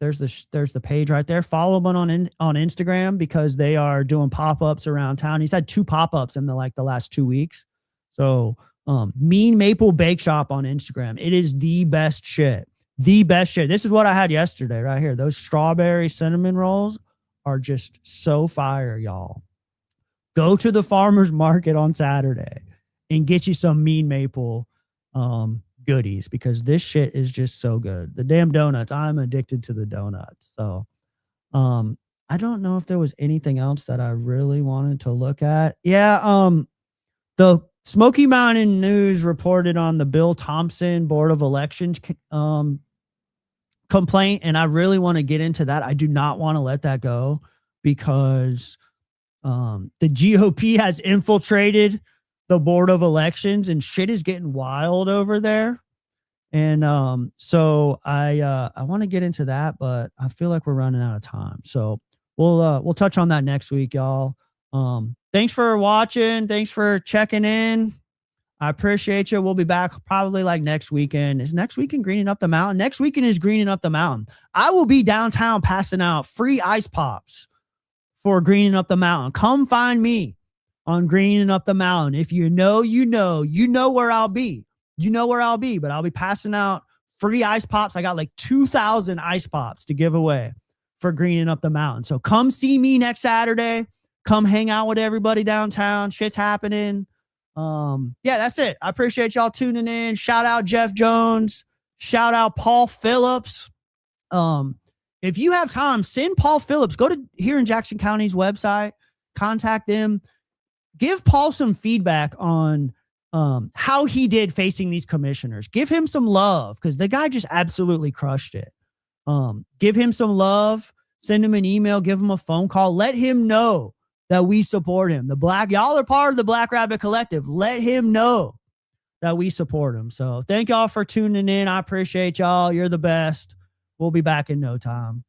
there's the page right there. Follow him on Instagram because they are doing pop-ups around town. He's had 2 pop-ups in the last 2 weeks. So Mean Maple Bake Shop on Instagram. It is the best shit. The best shit. This is what I had yesterday right here. Those strawberry cinnamon rolls are just so fire, y'all. Go to the farmer's market on Saturday and get you some Mean Maple goodies because this shit is just so good. The damn donuts. I'm addicted to the donuts. So I don't know if there was anything else that I really wanted to look at. Yeah, the Smoky Mountain News reported on the Bill Thompson Board of Elections complaint, and I really want to get into that. I do not want to let that go because the GOP has infiltrated the Board of Elections and shit is getting wild over there. And so I want to get into that, but I feel like we're running out of time. So we'll touch on that next week, y'all. Thanks for watching. Thanks for checking in. I appreciate you. We'll be back probably like next weekend. Is next weekend Greening Up the Mountain? Next weekend is Greening Up the Mountain. I will be downtown passing out free ice pops for Greening Up the Mountain. Come find me on Greening Up the Mountain. If you know where I'll be. You know where I'll be, but I'll be passing out free ice pops. I got like 2,000 ice pops to give away for Greening Up the Mountain. So come see me next Saturday. Come hang out with everybody downtown. Shit's happening. Yeah, that's it. I appreciate y'all tuning in. Shout out Jeff Jones. Shout out Paul Phillips. If you have time, send Paul Phillips. Go to here in Jackson County's website. Contact them. Give Paul some feedback on how he did facing these commissioners. Give him some love because the guy just absolutely crushed it. Give him some love. Send him an email. Give him a phone call. Let him know that we support him. Y'all are part of the Black Rabbit Collective. Let him know that we support him. So thank y'all for tuning in. I appreciate y'all. You're the best. We'll be back in no time.